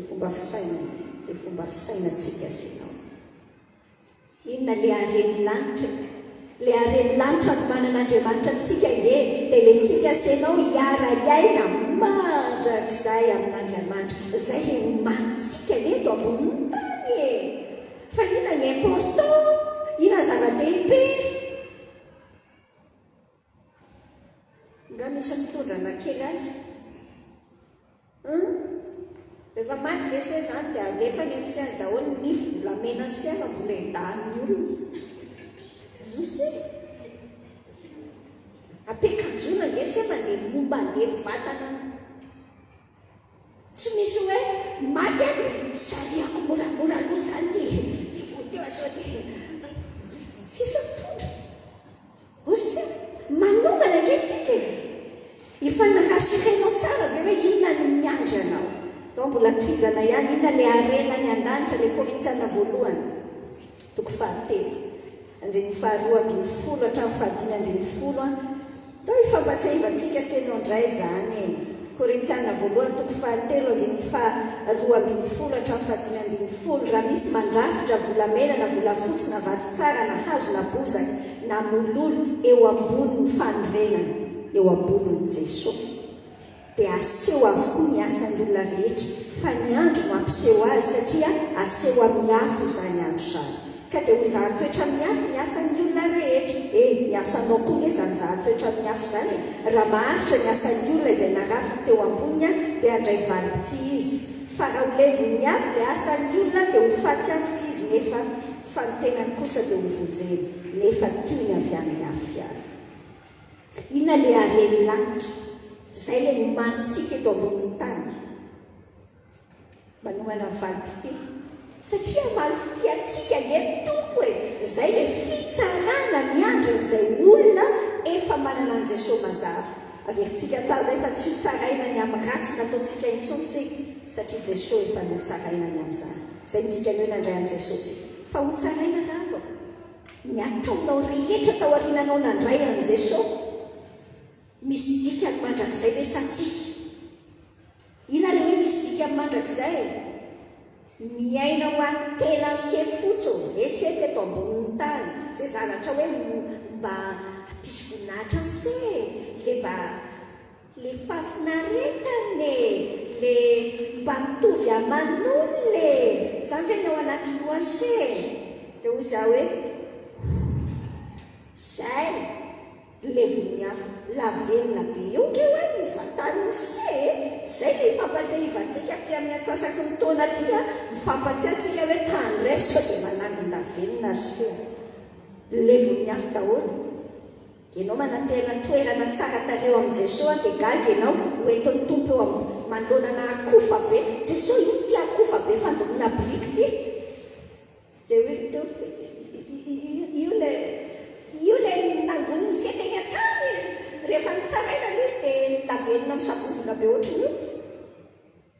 fomba fisainatsika sinao inona le areny lanitra no manan'Andriamanitra atsika dia le tsika senao hiara-iaina mandrakizay amin'Andriamanitra zay omanitsika leto amboniny tany fa ina ny important, ina zava-dehibe. Nga misy mitondrana kely azy rehefa maty ve se zany dia alefa ny am'seny daholo ny volamena siana mbola edan'ny olona zo se apekajona nge se mandeha momba andeha vatana tsy misy hoe maty any sariako moramora aloha zany ty voteo azao ty tsisy mitondra osy manomana ankehtsika ifanarasorenao tsara ve hoe inona no miandry anao dao mbola toizana ihany inona le arena ny an-danitra le Korintiana voalohany toko 7 anjeny 12:10 hatramin'ny 7:10 dao ifampatsiahivantsika senao indray zany Korintiana voalohany toko 7 anjeny 12:10 hatramin'ny 7:10 raha misy mandrafitra volamena na volafotsy na vato tsara na hazo na bozaka na mololo eo ambonin'ny fanorenana eo ambonin'ny Jesosy dia aseho avokoa ny asan'ny olona rehetra fa ny andro no ampiseho azy satria aseho amin'ny afo izany andro izany ka dia ho zahatoetra amin'ny afo ny asan'ny olona rehetra ny asanao koa ny zany zahatoetra amin'ny afo izany raha maharitra ny asan'ny olona izay narafiny teo amboniny dia handray valim-pity izy fa raha ho levon'ny afo le asan'ny olona dia ho faty antoka izy nefa fa ny tenany kosa dia ho vonjeny nefa toy ny avy amin'ny afo ihany. Ina le areny lanitra zay le nomanitsika eto ambonin'ny tany manomana valim-pity satria malifity atsika nge tompo zay le fitsarana miandry an'izay olona efa manana an' Jesosy mazava averintsika tsara zay fa tsy fitsarainany amin'ny ratsy nataontsika intsontsika satria Jesosy efa notsarainany amin'izany zay nitsika ny hoe nandray an' Jesosy fa ho tsaraina ravako ny ataonao rehetra tao arinanao nandray an' Jesosy misy dikany mandrakizay le satsi ina le hoe misy dikany mandrakizay miaina ho an'ny tena se fotso vesety eto ambonin'ny tany zay zanatra hoe mba ampisy voninahitra se le mba le fafinaretany le mba mitovy aman'olona zany fe ny ao anaty loase dia ho za hoe zay levon'ny afo lavelona be eo nge hoe ny vatany se zay le ifampatsiahivantsika ty amin'ny atsasaky ny taona tya mifampatsiatsika hoe tany ray sao dia manangon-davelona se levon'ny afo daholo ianao manantena toerana tsara tareo amin'i Jesosy dia gaga ianao hoentin'ny tompo eo manolonana akofa be Jesosy io ty akofa be fandoroana briky ty dia io le nangoniny seteny tany rehefa nitsaraina izy dia lavelona misabovona be ohatrany io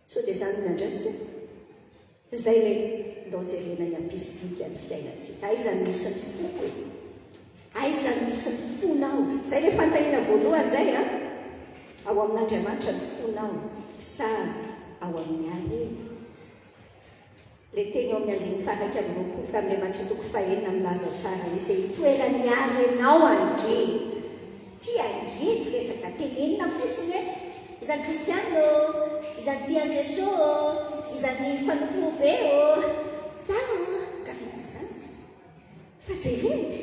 so dia zany nandrasy zay le ndao jerena ny ampisidika ny fiainantsika aizany misy ny foko aizany misy ny fonao zay le fantaniana voalohany zay ao amin'Andriamanitra ny fonao sa ao amin'ny arena le teny ao amin'ny anjeny faraky amin'ny roapolo tamin'ilay Mateo toko 9 milaza tsara izay toerany arenao ange ty angetsy resaka tenenina fotsiny hoe izany kristiano izany tian' Jesosy izany mpanompo be zany ka vitany zany fa jerena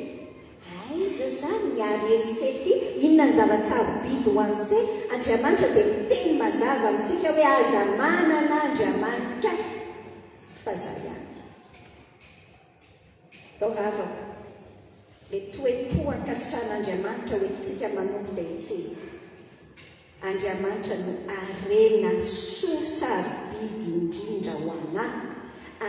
aiza zany ny areny se ty inona ny zava-tsavo bidy ho an'se Andriamanitra dia miteny mazava amintsika hoe aza manana Andriamanitra fa zay ihany dao ravako le toe-po ankasitran'Andriamanitra hoentsika manompo dia itsiny Andriamanitra no arena soa sarobidy indrindra ho anahy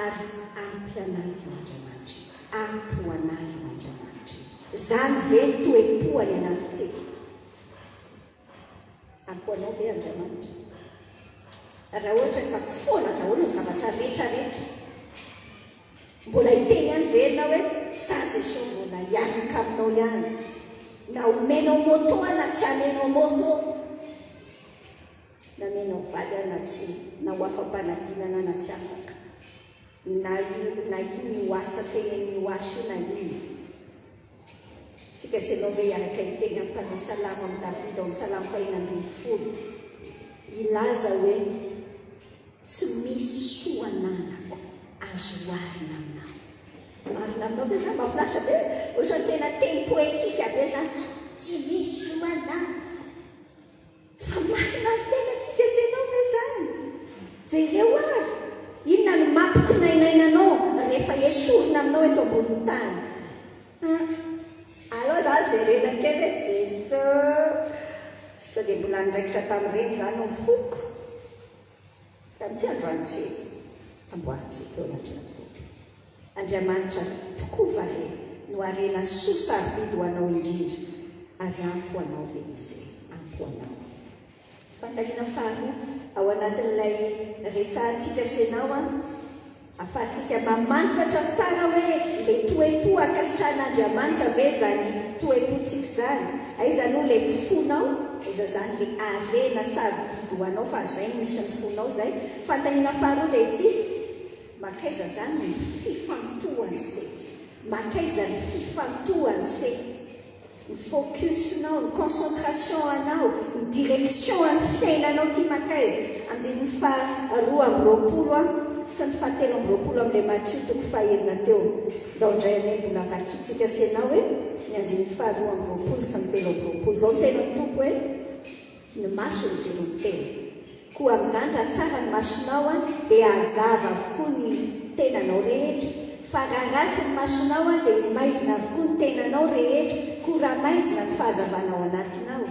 ary ampy anahy io Andriamanitra ampy ho anahy io Andriamanitra zany ve ny toe-po any anatitsika ampy ho anao ve Andriamanitra raha ohatra ka foana daholo ny zavatra rehetrarehetra mbola hiteny any verina hoe sa Jesosy mbola hiaraka aminao ihany na omenao moto na tsy amenao moto na menao vady na tsy na ho afam-panadinana na tsy afaka na ino asa tenen'ny asa io na ino tsika senao ve hiaraka hiteny amin'ny mpanao salamo amin'ny Davida amin'ny salamo 110 ilaza hoe tsy misy soananako azo arina aminao marina aminao ve zany mahafinaritra be ohatrany tena teny poetika be zany tsy misy zoana fa marina ny tenantsika senao ve zany jereo ary inona no mampikinainainanao rehefa esorina aminao eto ambonin'ny tany aloha zany jerena kely hoe jeso sa dia mbola niraikitra tamin'ireny zany no foko amin'ity androany tsy amboarintsika eo anatrany Andriamanitra tokoa vare no arena soa sarobidy ho anao indrindra ary ampy ho anao ve izy ampy ho anao fantaliana faharoa ao anatin'ilay resantsika senao afahantsika mamantatra tsara hoe le toe-po ankasitran'Andriamanitra ve zany toe-pontsika zany aiza no le fonao iza zany le arena sarobidy ho anao fa zay no misy ny fonao zay fantaliana faharoa dia ity makaiza zany ny fifantohany sety makaiza ny fifantohany sety ny focusinao ny concentration anao ny direction any fiainanao ty makaiza andiny faharoa amby roapolo sy ny fahatelo amby roapolo amin'ilay Matthieu toko fahaenina teo ndao indray ane mbola vakitsika senao hoe ny andiny faharoa amby roapolo sy ny telo amby roapolo zao ny tenany toko hoe ny maso ny jiro ny telo koa amin'izany raha tsara ny masonao dia hazava avokoa ny tenanao rehetra fa raha ratsy ny masonao dia maizina avokoa ny tenanao rehetra koa raha maizina ny fahazavanao anatinao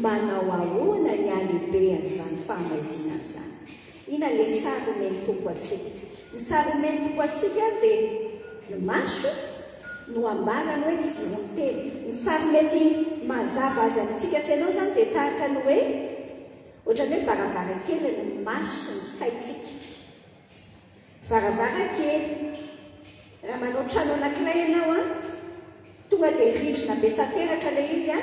manao ahoana ny alehibeany zany fahamaizina zany ina le sary omeny tompo atsika ny sary omeny tompo atsika dia ny maso no ambarany hoe jiro ny telo ny sary mety mazava azy amintsika senao zany dia tahaka ny hoe ohatrany hoe varavarakely ny maso ny saitsika varavarakely raha manao trano anankiray ianao tonga dia rindrina be tanteraka le izy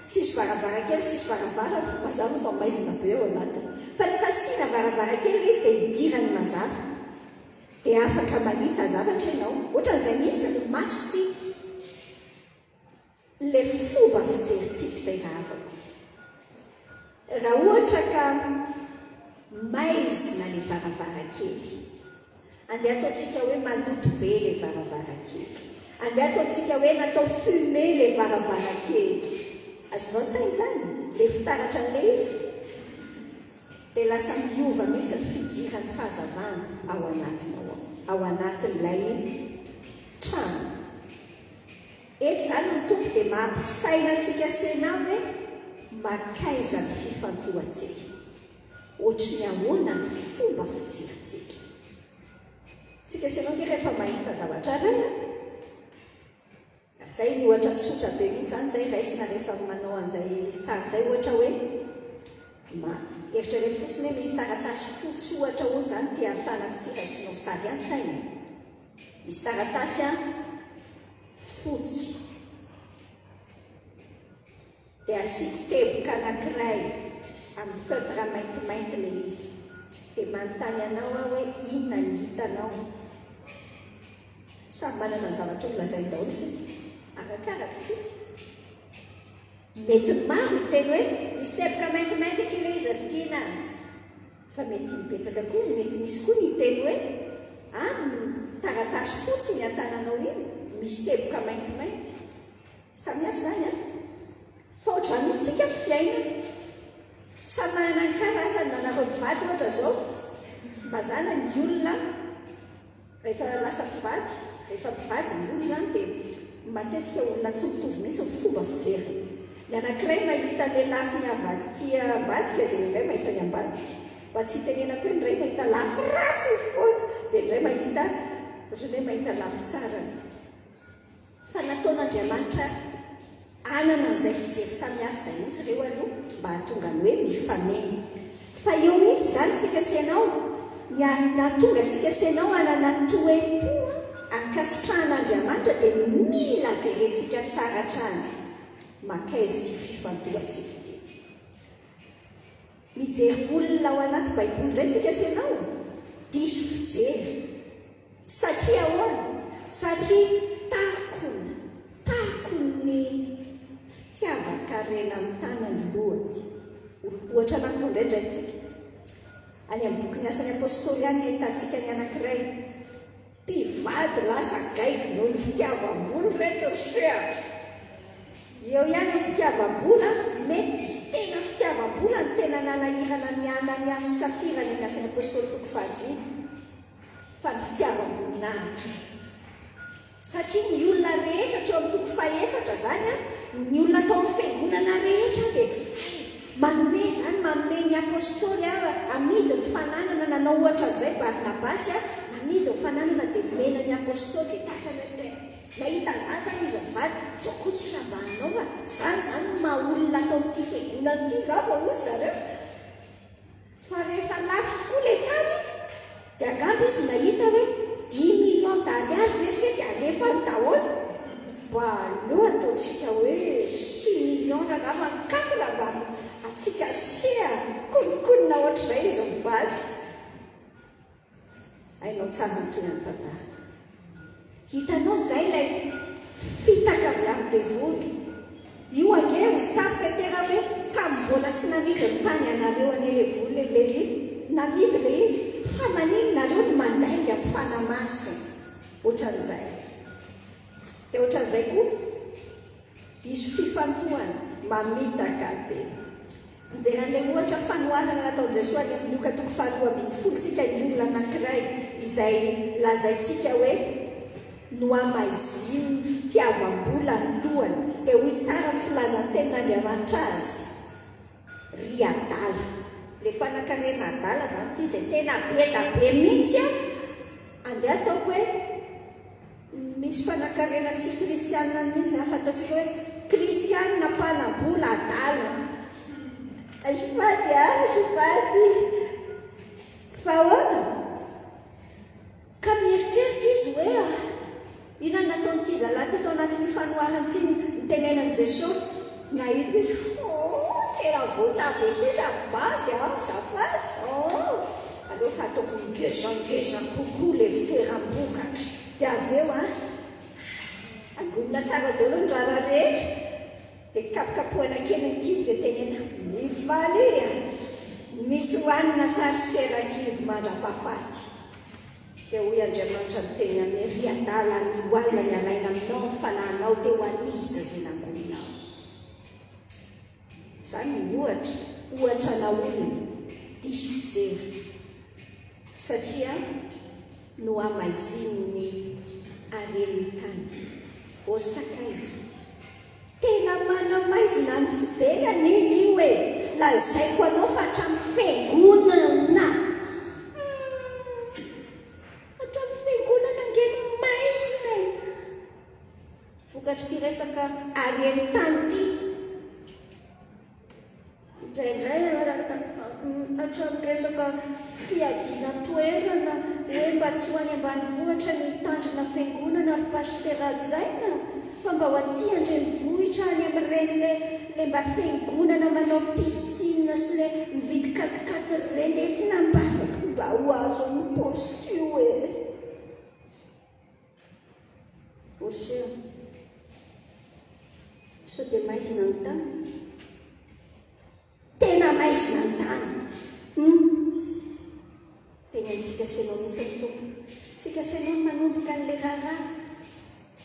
tsisy varavarakely tsisy varavara mazava fa maizina be eo anatiny fa rehefa sina varavarakely izy dia idirany mazava dia afaka mahita zavatra ianao ohatran'izay mihitsy ny maso tsy le fomba fijerintsika izay raha afaka raha ohatra ka maizina le varavarakely andeha ataontsika hoe maloto be le varavarakely andeha ataontsika hoe natao fume le varavarakely azonao tsainy zany le fitaratra an'le izy dia lasa miova mihitsy ny fidirany fahazavana ao anatinao ao anatin'ilay trano eto zany ny tompo dia mampisaina antsika senao hoe makaiza ny fifantohantsika ohatry ny ahoana ny fomba fijerintsika tsika senao dia rehefa mahita zavatra ray zay ny ohatra tsotra be mihitsy zany zay raisina rehefa manao an'izay sary zay ohatra hoe eritrerety fotsiny hoe misy taratasy fotsy ohatra hoany zany ty arytanako ty raisinao sary an-tsaina misy taratasy fotsy dia asiko teboka anankiray amin'ny feutre maintimainty le izy dia manontany anao hoe inona ny hitanao samy manana ny zavatra olazay daholo tsika arakaraka tsika mety maro teny hoe misy teboka maintimainty akyle izy ary tiana fa mety mibetsaka koa mety misy koa ny teny hoe taratasy fotsy ny antananao iny misy teboka maintimainty samy hafa zany fa ohatrany misy tsika fiaina samy manana ny karazany nanareo mivady ohatra zao mazana ny olona rehefa lasa mpivady rehefa mpivady ny olona dia matetika olona tsy mitovy mihitsy ny fomba fijery ny anankiray mahita le lafy ny avaty ambadika dia indray mahita ny ambadika mba tsy hitenenako hoe indray mahita lafy ratsy foana dia indray mahita ohatrany hoe mahita lafy tsara fa nataon'Andriamanitra anana an'izay fijery samihafa izay mihitsy ireo aloha mba hahatonga ny hoe mifameno fa eo mihitsy zany tsika senao nahatonga tsika senao anana toe-po ankasitran'Andriamanitra dia mila jerentsika tsara trany makaizy ty fifantohantsika ty mijery olona ao anaty baiboly indray tsika senao diso fijery satria ahoana satria takony fitiavakarena amin'ny tanany lohany ohatra anankiroa indray ndraisitsika any amin'ny boky ny asan'ny apôstôly any ahitantsika ny anankiray mpivory vady lasa gaiko noho ny fitiavam-bola rehetra sea. Eo ihany ny fitiavam-bola mety tsy tena fitiavam-bola ny tena nanahirana ny anany asy safirany ny asany apôstôly toko fahajiny fa ny fitiavam-boninahitra. Satria ny olona rehetra treo amin'ny toko faefatra zany ny olona tao amin'ny fiangonana rehetra dia manome zany manome ny apôstôly amidy ny fananana nanao ohatra an'izay Barnabasy amidy ny fananana dia mena ny apôstôly takana tena nahita zany zany izy mivady dokotsika mba hanaova zany zany maha olona tao amin'ity fiangonana ity ngamba hoy zareo. Fa rehefa lafo tokoa ilay tany dia angamba izy nahita hoe 10 millions d'ariary verse dia alefa ny daholo. Mba aloha ataontsika hoe 6 millions rangava ny 4 mba atsika sea konikonina ohatr'izay izy mivady. Hainao tsara ny toy ny tantara. Hitanao zay ilay fitaka avy amin'ny devoly. Io age ozy tsara petera hoe mbola tsy namidy ny tany anareo an'ilay voly l'eglizy namidy le izy fa maninonareo ny mandainga amin'ny fanamasina ohatran'izay. Dia ohatran'izay koa diso fifantohana mamitaka be. Mijeran'ilay ohatra fanoharana nataon'i Jesosy any amin'ny Loka toko 4:12 tsika ny olona anankiray izay lazaintsika hoe no amaiziny ny fitiavam-bola ny lohany. Dia hoy tsara ny filazan'ny tenin'Andriamanitra azy ry adala. Le mpanan-karena adala zany ity izay tena be da be mihitsy andeha ataoko hoe misy mpanan-karena tsy kristianina mihitsy fa ataontsika hoe kristianina mpanam-bola adala. Azofady fa hoana ka mieritreritra izy hoe inona nataon'ity zalahy tao anatin'ny fanoharany ity nitenenan'i Jesosy. Nahita izy tena voatabe ty zafady zafady aleo fa ataoko migezangeza kokoa le fitoeram-bokatra. Dia avy eo angonina tsara daholo ny rara rehetra dia kapokapohana kely ny kidy dia tenena mifaly misy hohanina tsara serakidy mandram-pahafaty. Dia hoy Andriamanitra miteny amin'ny ry adala ny oalina ny alaina aminao ny fanahinao teo aniza izay nangoninao. Zany ohatra na olona diso fijery satria no amaiziny aren'ny tany. Osaka izy tena manamaizina ny fijerany io hoe lazaiko anao fa hatramin'ny fiangonana hatramin'ny fiangonana angeny maizina vokatry ty resaka aren'ny tany ty indraindray hatramin'ny resaka fiadiana toerana hoe mba tsy ho any ambanivohitra ny tandrina fiangonana ry pasiterajaina fa mba ho aty andrenivohitra any amin'ireny le mba fiangonana manao piscine sy le mividy katikaty reny entina mbavaky mba ho azo amin'ny postio orseo so dia maizina ny tany tena maizina ny tany tena ntsika senao mihitsy ny tompo tsika senao manomboka n'ilay raharaha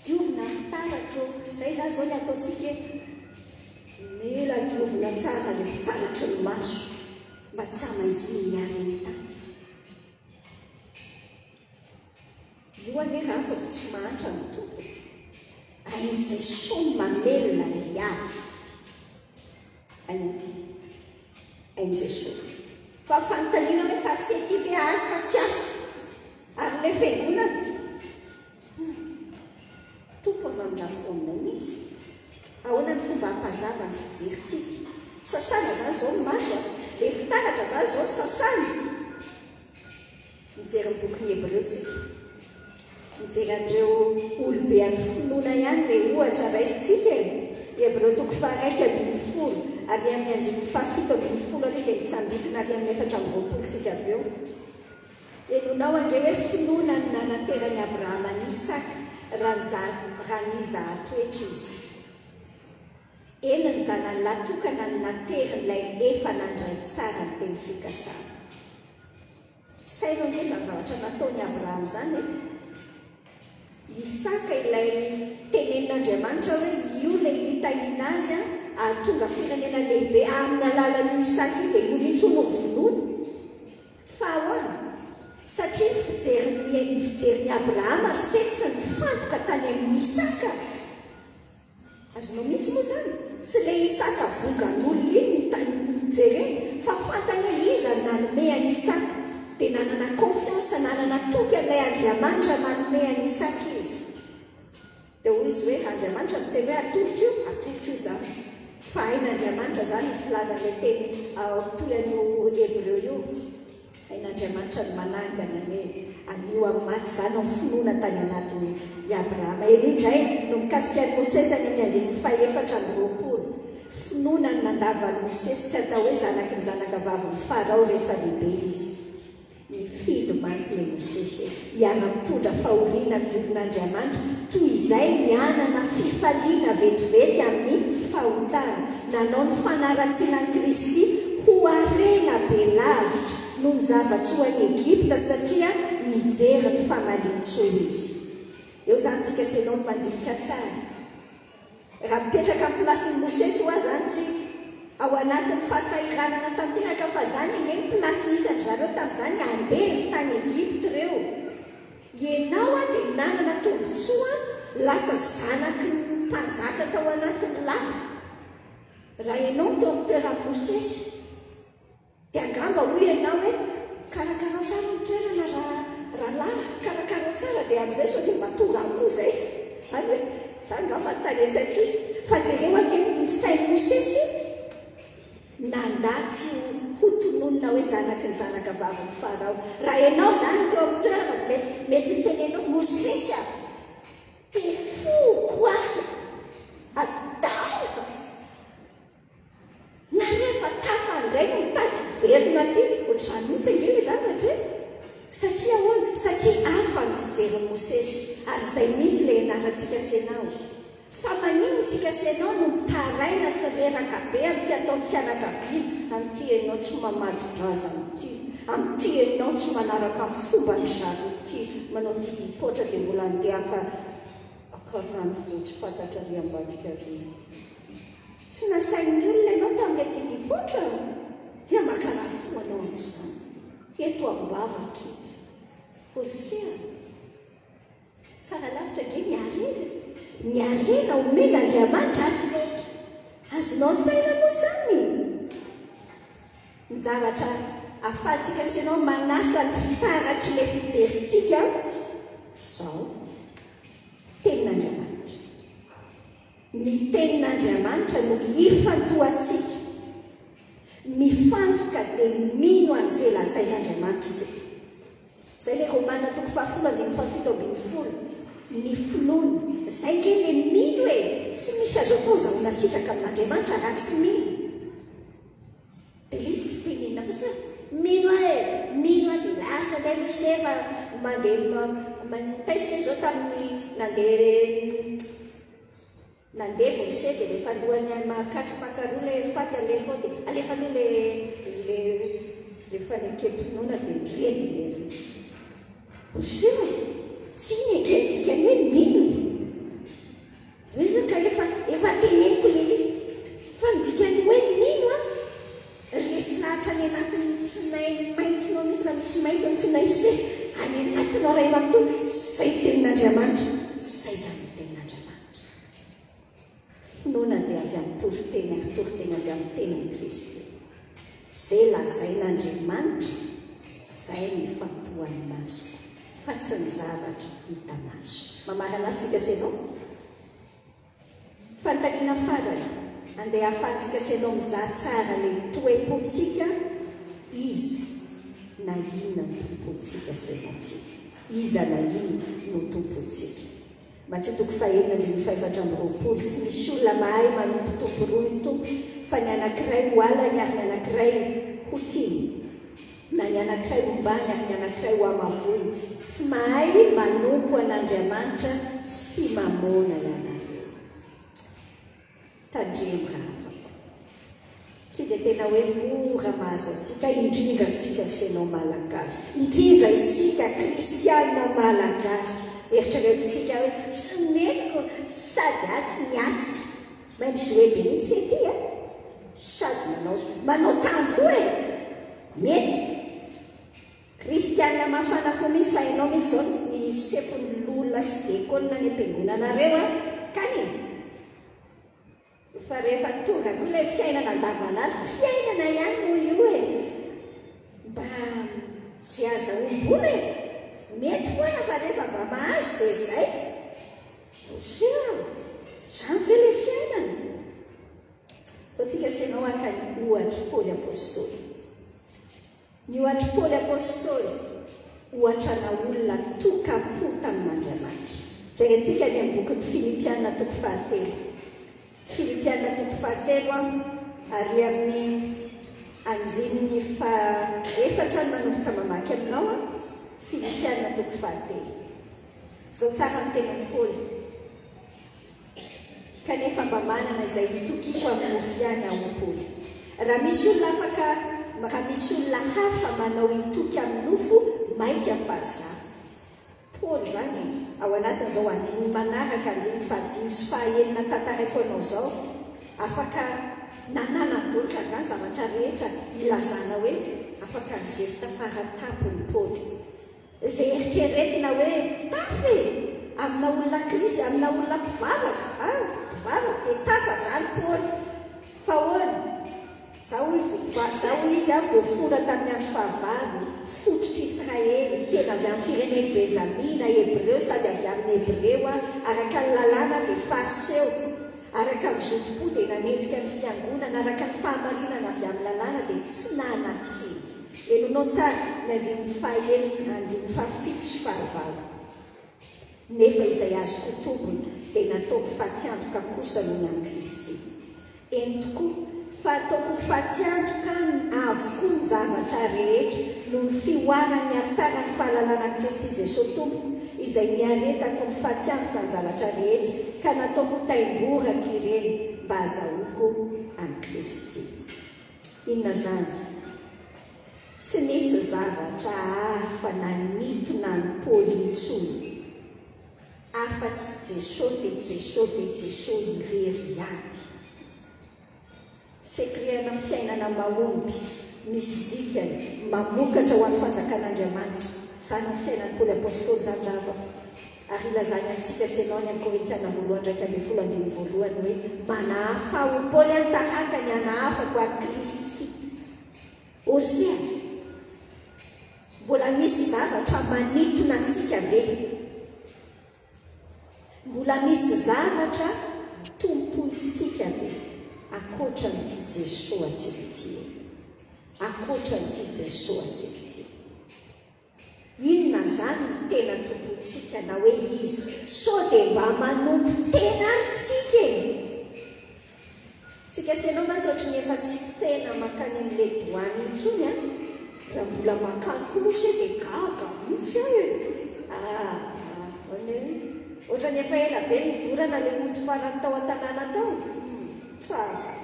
diovina fitaratra zay zany zao ny ataontsika eto mila diovina tsara le fitaratry ny maso mba tsy hamaiziny ny aren'ny tany. io ane raha afaka tsy mahantra ny tompo ain'izay somy mamelona ny azy ain'izay somy fa fanontaniana hoe fa sety ve asa tsy asa ary le fiangonana tompo avy amindrafo aminay mihitsy ahoana ny fomba hampazava ny fijerintsika sasana zany zao ny maso le fitaratra zany zao sasana mijery ny bokin'ny Hebreo tsika mijery an'ireo olobe any finoana ihany le ohatra raisitsika Hebreo toko 1:1 ary amin'ny 7:7 ary dia mitsambikina ary amin'ny 4:20 tsika avy eo enonao ange hoe finoana ny nanaterany Abrahama ny Isaka raha nizahan-toetra izy eny ny zanany latokana ny nateran'ilay efa nandray tsara ny teny fikasana. Sainao nge zany zavatra nataony Abrahama zany Isaka ilay tenenin'Andriamanitra hoe io le hitahina azy ahatonga firenena lehibe amin'ny alalan'io Isaka io dia io mihitsy no vonoina fa ahoana satria ny fijerin'ny Abrahama ary sety sy nifantoka tany amin'ny Isaka. Azonao mihitsy moa zany tsy le Isaka vongan'olona iny nijereny fa fantany hoe iza nanome an'i Isaka dia nanana confiance nanana toky an'ilay Andriamanitra manome an'i Isaka izy. Dia hoy izy hoe Andriamanitra miteny hoe atolotra io zany fa hain'Andriamanitra zany ny filazan'ilay teny toy an'io Hebreo io. Hain'Andriamanitra ny manangana anio amin'ny maty zany ao finoana tany anatin'ny Abrahama. Elo indray no mikasika ny Mosesy any amin'ny anjery 420 finoana ny nandavan'ny Mosesy tsy atao hoe zanaky ny zanakavavin'ny Farao rehefa lehibe izy. Mifidy mantsy le Mosesy hiara-mitondra fahoriana amin'Andriamanitra toy izay mianana fifaliana vetivety amin'ny fahotana nanao ny fanaratsiana ny Kristy ho arena be lavitra noho ny zava-tsy ho any Egipta satria mijery ny famalinitsoa izy. Eo zany tsika senao ny mandilika tsara. Raha mipetraka amin'ny plasin'ny Mosesy ho azy zany tsika ao anatin'ny fahasahiranana tanteraka fa zany enge ny plasy nisany zareo tamin'izany andeha tany Egipta reo. Ianao dia nanana tombotsoa lasa zanaky ny mpanjaka tao anatin'ny lapa. Raha ianao tao amin'ny toeran'ny Mosesy dia angamba hoy ianao hoe karakarao tsara ny toerana rahalahy karakarao tsara dia amin'izay sao dia matonga akoho zay. Any hoe zany ngamba tanetsatsy fa jereo ankeny sain'ny Mosesy nandatsy ho tononona hoe zanaky ny zanakavavin'ny Farao. Raha ianao zany teo amin'ny toerana mety nitenenao Mosesy dia foko adala na rehefa tafandray no mitady verina aty ohatr'izany mihitsy angely zavatra satria ahoana satria hafa ny fijerin'ny Mosesy ary izay mihitsy le ianarantsika senao. Fa manino tsika senao no mitaraina sy reraka be amin'ity ataon'ny fianakaviana amin'ity ianao tsy mamadi-draza amin'ity amin'ity ianao tsy manaraka ny fomba ny zaro'ity manao tidipotra dia mbola andeaka akarany votsy fantatra ry ambadika ry. Tsy nasain'ny olona ianao tamin'ilay tidipotra dia makarafo anao amin'izany eto ambavaka izy orsea tsara lavitra ge ny arena omena Andriamanitra atsika azonao tsaina moa zany ny zavatra ahafahantsika senao manasa ny fitaratry le fijerintsika zao tenin'Andriamanitra. Ny tenin'Andriamanitra no ifantohantsika mifantoka dia mino an'izay lazain'Andriamanitra tsika. Zay le Romana 10:7 ny finoana zay ke le mino hoe tsy misy azo atao zahoana sitraka amin'Andriamanitra raha tsy mino. Dia izy tsy tenenina fotsiny mino dia lasa ilay Moseva mandeha taisy zao tamin'ny nandeha Mose dia rehefa alohan'ny makatsy makaroa le faty alefa dia alefa aloha rehefa nekepinoana dia miredy lery Mose tsy negedikany hoe mino hoe zao ka efa teneniko le izy fa nidikany hoe mino resy lahatra any anatin'ny tsy maintinao mihitsy na misy maintiny tsy naise any anatinao ray matoa zay tenin'Andriamanitra zay zany tenin'Andriamanitra. Finoana dia avy amin'ny toriteny ary toriteny avy amin'ny tenin'i Kristy zay lazain'Andriamanitra zay ny fantohany maso fa tsy ny zavatra hita maso. Mamarana azy tsika senao fantaniana farany andeha ahafahantsika senao mizaha tsara le toe-pontsika izy na inona no tompontsika senatsika iza na inona no tompontsika. Mateo 5:20 tsy misy olona mahay manompo tompo roa ny tompo fa ny anankiray ho alany ary ny anankiray ho tiany na ny anankiray ho mbany ary ny anankiray ho amavoiny. Tsy mahay manompo an'Andriamanitra sy mamona ianareo. Tandremo raha tsy dia tena hoe mora mahazo antsika indrindra tsika senao malagasy indrindra isika kristiana malagasy Eritreretintsika hoe sometiko sady atsy ny atsy mahay mizoe be mihitsy ty a sady manao tanto e mety kristianina mafana fo mihitsy fa hainao mihitsy zao ny sefon'ny lolona sy dekôlina ny ampiangonanareo a kany fa rehefa tonga koa ilay fiainana andavanandro fiainana ihany no io e mba zay aza ombona e mety foana fa rehefa mba mahazo dia zay zany ve le fiainana toantsika senao aka ny ohatra Paoly apôstôly ny ohatra Paoly apôstôly ohatra na olona tokapo tamin'Andriamanitra zay antsika ny amin'ny bokin'ny Filipianina toko fahatelo Filipianina toko fahatelo ary amin'ny andinin'ny efatra no manomboka mamaky aminao a Filipianina toko fahatelo zao tsara ny tenan'ny Paoly kanefa mba manana izay tokiko amin'ny nofo ihany ao Paoly raha misy olona hafa manao itoky amin'ny nofo maika fahaza Paoly zany ao anatin'izao andiny manaraka andiny fahadimy sy fahaenina tantarako anao zao afaka nananadolotra ngany zavatra rehetra ilazana hoe afaka ny zesta faratapony Paoly zay eritreretina hoe tafy amina olona krisy amina olona mpivavaka dia tafa zany Paoly fa hoana zao izy a voafora tamin'ny andro fahavalo fototra Israely tena avy amin'ny fireneny Benjamina Hebreo sady avy amin'ny Hebreo a araka ny lalàna dia fariseo araka ny zotom-po dia nanenjika ny fiangonana araka ny fahamarinana avy amin'ny lalàna dia tsy nanatsiny enonao tsara ny andin'ny fahaenina andin'ny fahafito sy fahavalo nefa izay azoko tombony dia nataoko fatiantoka kosa noho ny an'i Kristy eny tokoa fa ataoko fatiantoka avokoa ny zavatra rehetra noho ny fioarany atsara ny fahalalana an'i Kristy Jesosy tompo izay niaretako ny fatiantoka ny zavatra rehetra ka nataoko taimboraka ireny mba azahoako an'i Kristy inona zany tsy nisy zavatra hafa nanitona ny Paoly intsony afa-tsy Jesosy irery ihany sekriana fiainana mahomby misy dikany mamokatra ho an'ny fanjakan'Andriamanitra zany ny fiainan'ny Paoly apôstôly zany rava ary ilazany antsika senao ny amin'ny Korintiana 1:12 hoe manahafa ho Paoly antahaka ny anahafako a Kristy osia mbola misy zavatra manitona antsika ve mbola misy zavatra tompoitsika ve akoatra n'ity Jesosy atsika ty akoatra n'ity Jesosy atsika ty inona zany ny tena tompontsika na hoe izy so dia mba manompo tena aritsika tsika senao mantsotry ny efa tsy tena makany amin'le doany intsony a raha mbola makalkolosy dia gaga mihitsy ohatra ny efa ela be nidorana le mody farany tao an-tanàna tao tsara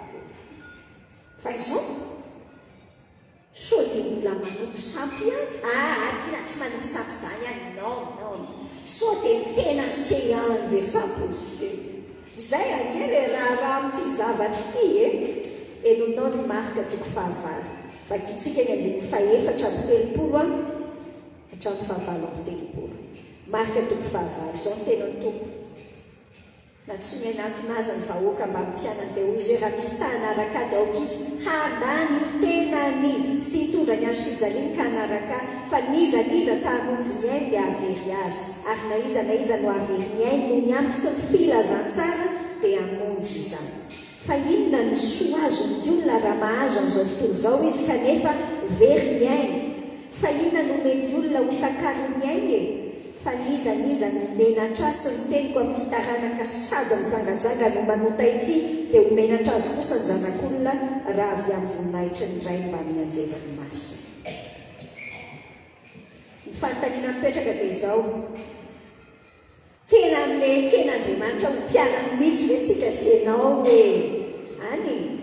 fa izao so dia mbola manompo sampy tina tsy manompo sampy zany any non so dia tena seany le sampy zay akely raha amin'ity zavatra ity enonao ny marika toko fahavalo vakitsika ny andiny faefatra amby telopolo hatramin'ny fahavalo amby telopolo marika toko fahavalo zao ny tena ny tompo na tsy mianantona aza ny vahoaka mba mpianany dia hoy izy hoe raha misy tahanaraka dia aoka izy handany tenany sy hitondra ny azo fijaliany ka hanaraka fa niza tahamonjy ny ainy dia avery azy ary na iza no avery ny ainy no miampy sy ny filazantsara dia hamonjy izany fa inona ny soa azo ny olona raha mahazo amin'izao tontolo izao izy kanefa very ny ainy fa inona no mety olona ho takano ny ainy fa niza no menatra azy sy ny teniko amin'ity taranaka sady mijangajanga no manota ity dia homenatra azy kosa ny zanak'olona raha avy amin'ny voninahitra ny ray mba amin'ny anjevan'ny masina ny fanontaniana mipetraka dia izao tena amin'ny ken'Andriamanitra ho mpianany mihitsy ve tsika senao hoe any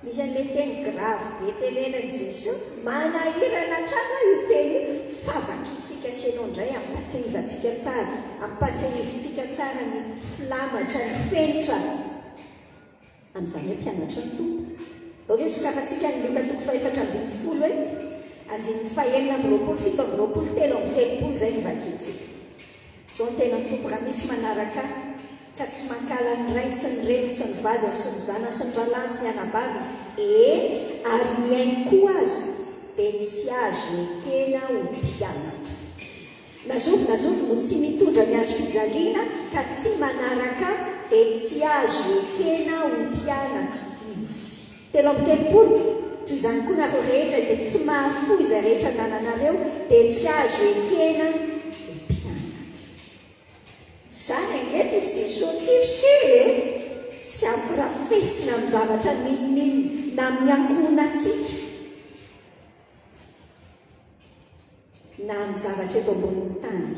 misy an'le teny grave be tenenan'i Jesosy manahirana trana io teny fa vakitsika senao indray ampatsiahivantsika tsara, ampatsiahivintsika tsara ny filamatra ny fenitra amin'izany hoe mpianatra ny tompo. Dao hoe sokafantsika ny Loka 4:12 hoe andinin'ny 4:27 zay ny vakintsika. Zao ny tena ny tompo raha misy manaraka ka tsy mankala ny rainy sy ny reniny sy ny vadiny sy ny zanany sy ny ralany sy ny anabaviny, ary ny ainy koa azy dia tsy azo ekena ho mpianatra. Nazovo no tsy mitondra ny azo fijaliana ka tsy manaraka dia tsy azo ekena ho mpianatra izy. 3:30 toy izany koa nareo rehetra izay tsy mahafoy izay rehetra nananareo dia tsy azo ekena ho mpianatra. Zany angety Jesosy tsy ampirafesina amin'ny zavatra ninonino na amin'ny ankohonantsika na amin'ny zavatra eto ambonin'ny tany.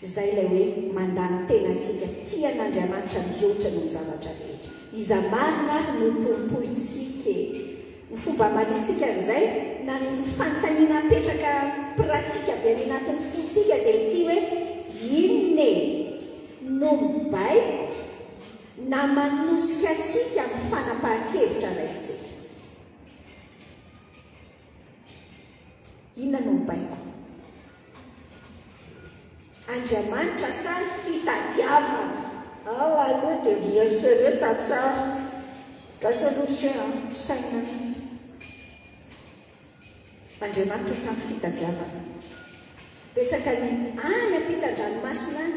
Zay ilay hoe mandany tenantsika tia n'Andriamanitra mihoatra ny zavatra rehetra. Iza marina no tompoitsika. Ny fomba amalitsika izay na ny fanontaniana apetraka pratika be any anatin'ny fontsika dia ity hoe inona no mibaiko na manosika atsika amin'ny fanapahan-kevitra raisitsika. Inona no mibaiko? Andriamanitra sa ny fitadiavana? Aloha dia mieritrereta tsara gasy aloha saina mihitsy. Andriamanitra sa ny fitadiavana? Betsaka ny any ampitan-dranomasina any,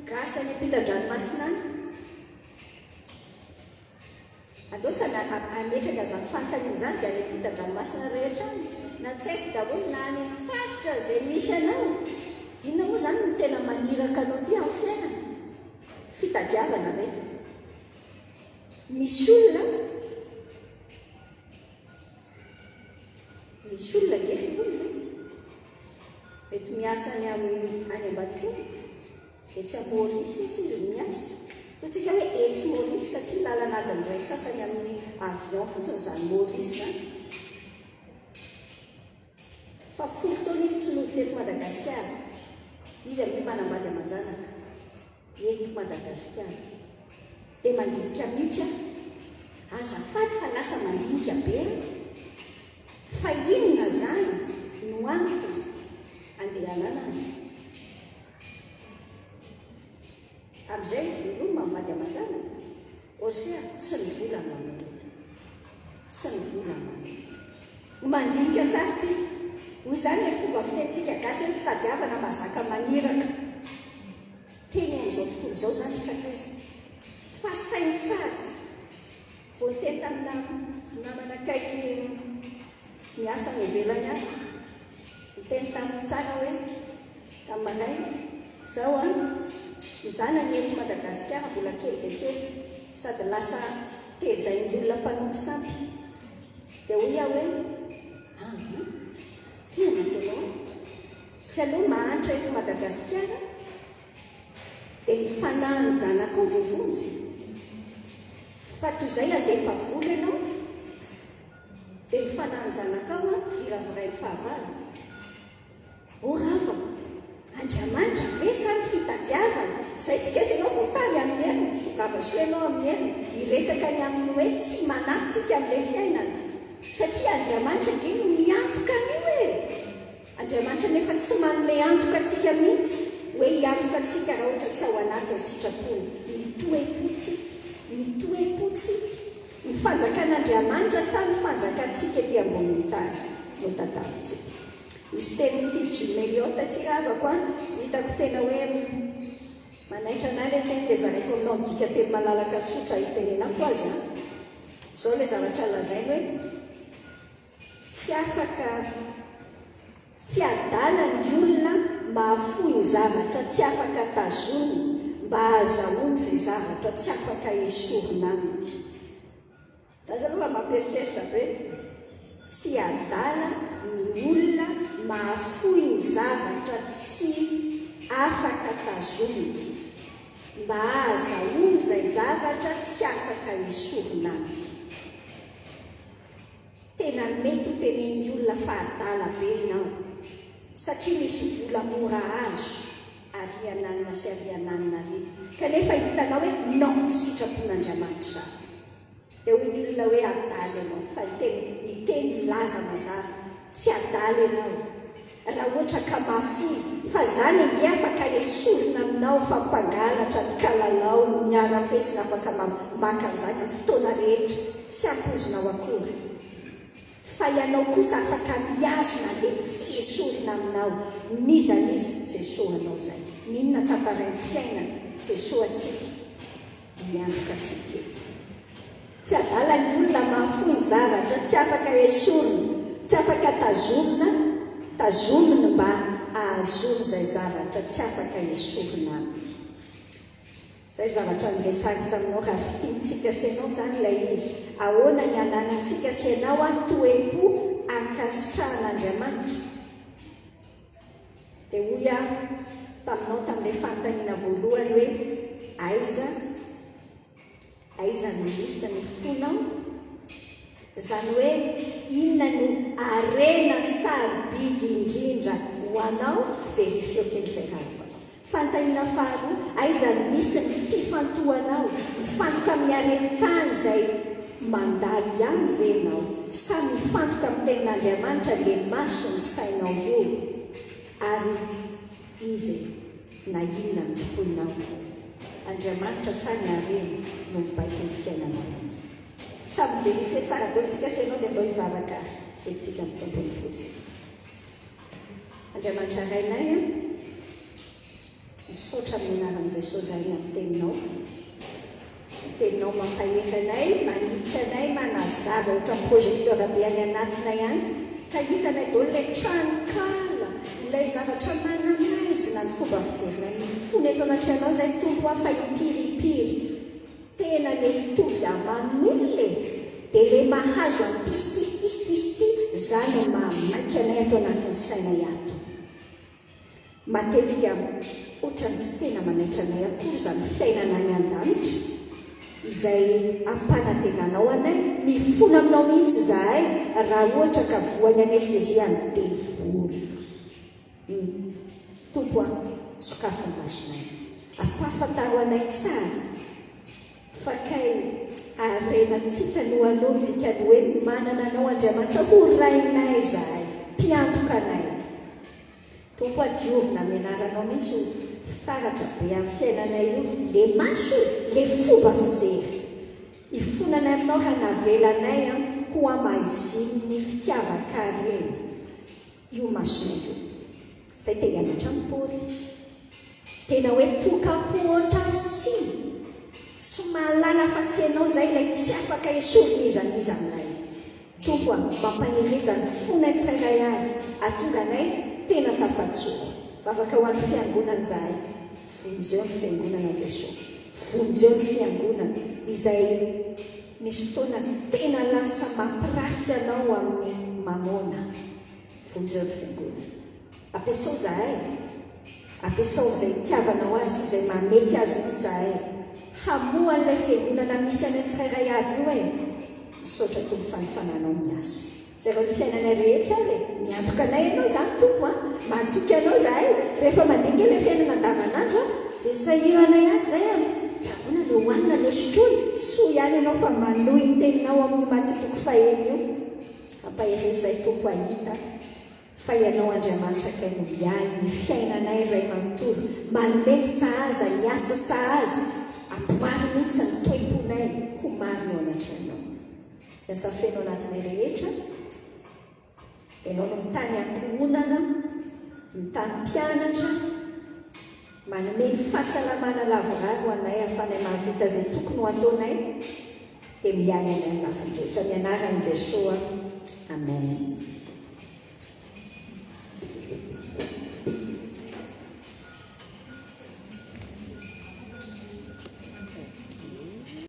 gasy any ampitan-dranomasina any. Andosana ametraka zany fanontaniana izany zay any ampitan-dranomasina rehetra any. Na tsy haiko daholo na any amin'ny faritra izay misy anao. Inona moa zany no tena maniraka anao ty amin'ny fiainana? Fitadiavana ve? Misy olona kely olona mety miasa any Ambatokoa dia tsy Maurice itsy izy miasa. Totsika hoe etsy Maurice satria lalana adiny iray sasany amin'ny avion fotsiny zany Maurice zany. Fa 10 taona izy tsy nody teto Madagasikara. Izy amin'ny manambady aman-janaka eto Madagasikara dia mandinika mihitsy azafady fa lasa mandinika be fa inona zany no antony andehanana any. Amin'izay veloma mavady aman-janaka osia tsy ny vola mamelona, tsy ny vola mamelona mandinika tsara tsika. Hoy izany ny fomba fitentsika gasy hoe fitadiavana mazaka maniraka. Teny amin'izao tontolo izao zany isakaiza fa sainy tsara. Vao teny tamina namana akaiky miasa ny ivelany any, teny taminy tsara hoe taminay zao ny zanany eto Madagasikara mbola kely dia kely sady lasa tezain'ny olona mpanompo sampy. Dia hoy aho hoe fianatoanao tsy aloha mahantra eto Madagasikara dia ny fanahy ny zanakao vovonjy fa toy izay andefa vola ianao dia ny fanahy ny zanakao viraviray fahavalo. Orava Andriamanitra ve sa ny fitadiavana? Izay tsika sy ianao voatany amin'ny heriny tongava soa ianao amin'ny heriny hiresaka ny amin'ny hoe tsy manatsika amin'ilay fiainana satria Andriamanitra nge no miantoka an'io Andriamanitra nefa tsy manome antoka atsika mihitsy hoe hiantoka atsika raha ohatra tsy ao anatin'ny sitrapony. Mitoepotsy ny fanjakan'Andriamanitra sa ny fanjakatsika ety ambonin'ny tany no tadafintsika. Misy tenyity Jumeliote tsy ravako hitako tena hoe manaitra anay ilay teny dia zaraiko aminao midika teny malalaka tsotra hitenenako azy zao ilay zavatra lazainy hoe tsy adala ny olona mba hafoy ny zavatra tsy afaka tazony mba ahazahoany izay zavatra tsy afaka esorina aminy. Raza aloha mamperitreritra be tsy adala ny olona mahafoy ny zavatra tsy afaka tazony mba ahazahoany izay zavatra tsy afaka esorina aminy. Tena mety ho tenen'ny olona fa adala be ianao satria misy vola mora azo ariananina sy ariananina ry kanefa hitanao hoe non sitrapon'Andriamanitra dia hoy ny olona hoe adaly ianao fa ny teny milaza mazava tsy adaly ianao raha ohatra ka mafoy fa zany nge afaka esorina aminao fampangalatra ny kalalao ny arafesina afaka maka an'izany amin'ny fotoana rehetra tsy ampozinao akory fa ianao kosa afaka miazona le tsy esorina aminao nizanizy jesoanao zay ninona taparay fiainana jesoatsika miandoka atsika tsy adala ny olona mafoy ny zavatra tsy afaka esorina tsy afaka tazomina mba ahazony zay zavatra tsy afaka esorina aminy zay zavatra niresako taminao raha fitintsika senao zany ilay izy ahoana ny ananantsika senao atoepo ankasitrahan'Andriamanitra dia hoy a taminao tamin'ilay fanontaniana voalohany hoe aiza no misy ny fonao zany hoe inona no arena sarobidy indrindra ho anao verifio ken'izay rahavanao fanontaniana faharoa aiza no misy ny fifantohanao mifantoka amin'ny arentany zay mandalo ihany venao sa mifantoka amin'ny tenin'Andriamanitra le maso ny sainao io ary izy na inona ny tokonao Andriamanitra sa ny arena no mibaiko ny fiainanao samy verifie tsara daontsika senao dia atao hivavaka ary hoentsika mitompony fotsiny Andriamanitra rainay a misaotra amin'ny anaran'i Jesosy zay amin'ny teninao mampahery anay manitsy anay manazava ohatra ny projecteur be any anatinay any ka hitanay dolo ilay tranokala ilay zavatra manamaizina ny fomba fijerinay mifony eto anaty anao zay tompo afa hipiripiry tena le hitovy aman'olona dia le mahazo antististististy zany no mamaiky anay ato anatin'ny sainay ato matetika ohatrany tsy tena manaitra anay akory zany fiainana any an-danitra izay ampanatenanao anay mifona aminao mihitsy zahay raha ohatra ka voany anestezia ny devoly tompo a sokafo ny masonay ampafantaro anay tsara fa kay arena tsika no anao dikany hoe manana anao Andriamanitra ho rainay zahay mpiantoka anay tompo adiovina mianaranao mihitsy fitaratra be amin'ny fiainanay io le maso le fomba fijery ifonanay aminao raha navelanay ho amaziny ny fitiava-karena io masonay io zay tena anatra amin'ny Paoly tena hoe tokapotra sy tsy mahalala fa tsy ianao zay ilay tsy afaka esorina izaniza aminay tompo a mampaherezany fonay tsirairay avy atonga anay tena tafatsoko vavaka ho an'ny fiangonana zahay vonjeo ny fiangonana Jesosy vonjeo ny fiangonana izay misy fotoana tena lasa mampirafy anao amin'ny mamona vonjeo ny fiangonana ampiasao zahay ampiasao izay tiavanao azy izay mamety azy mihitsy zahay hamoan'ilay fiangonana misy anay tsirairay avy io e misaotra tompo fanifananao miasa zareo ny fiainanay rehetra le miantoka anay ianao zany tompo a matoky anao zahay rehefa mandinga ilay fiainana andavanandro dia sahiranay azy zay diaona le hoanina le sotrony soa ihany ianao fa manohy ny teninao amin'ny matotoko fahely io ampaherezay tompo ahita fa ianao Andriamanitra kay no miay ny fiainanay ray manontolo manome sahaza ny asa sahaza amboary mihitsy ny toeponay ho marina ao anatranao miasa fenao anatinay rehetra ianao no mitany ankohonana mitany mpianatra manome ny fahasalamana lavorary ho anay afanay mahavita zay tokony ho ataonay dia miay anay ny lafindrehetra ny anaran'i Jesosy amen.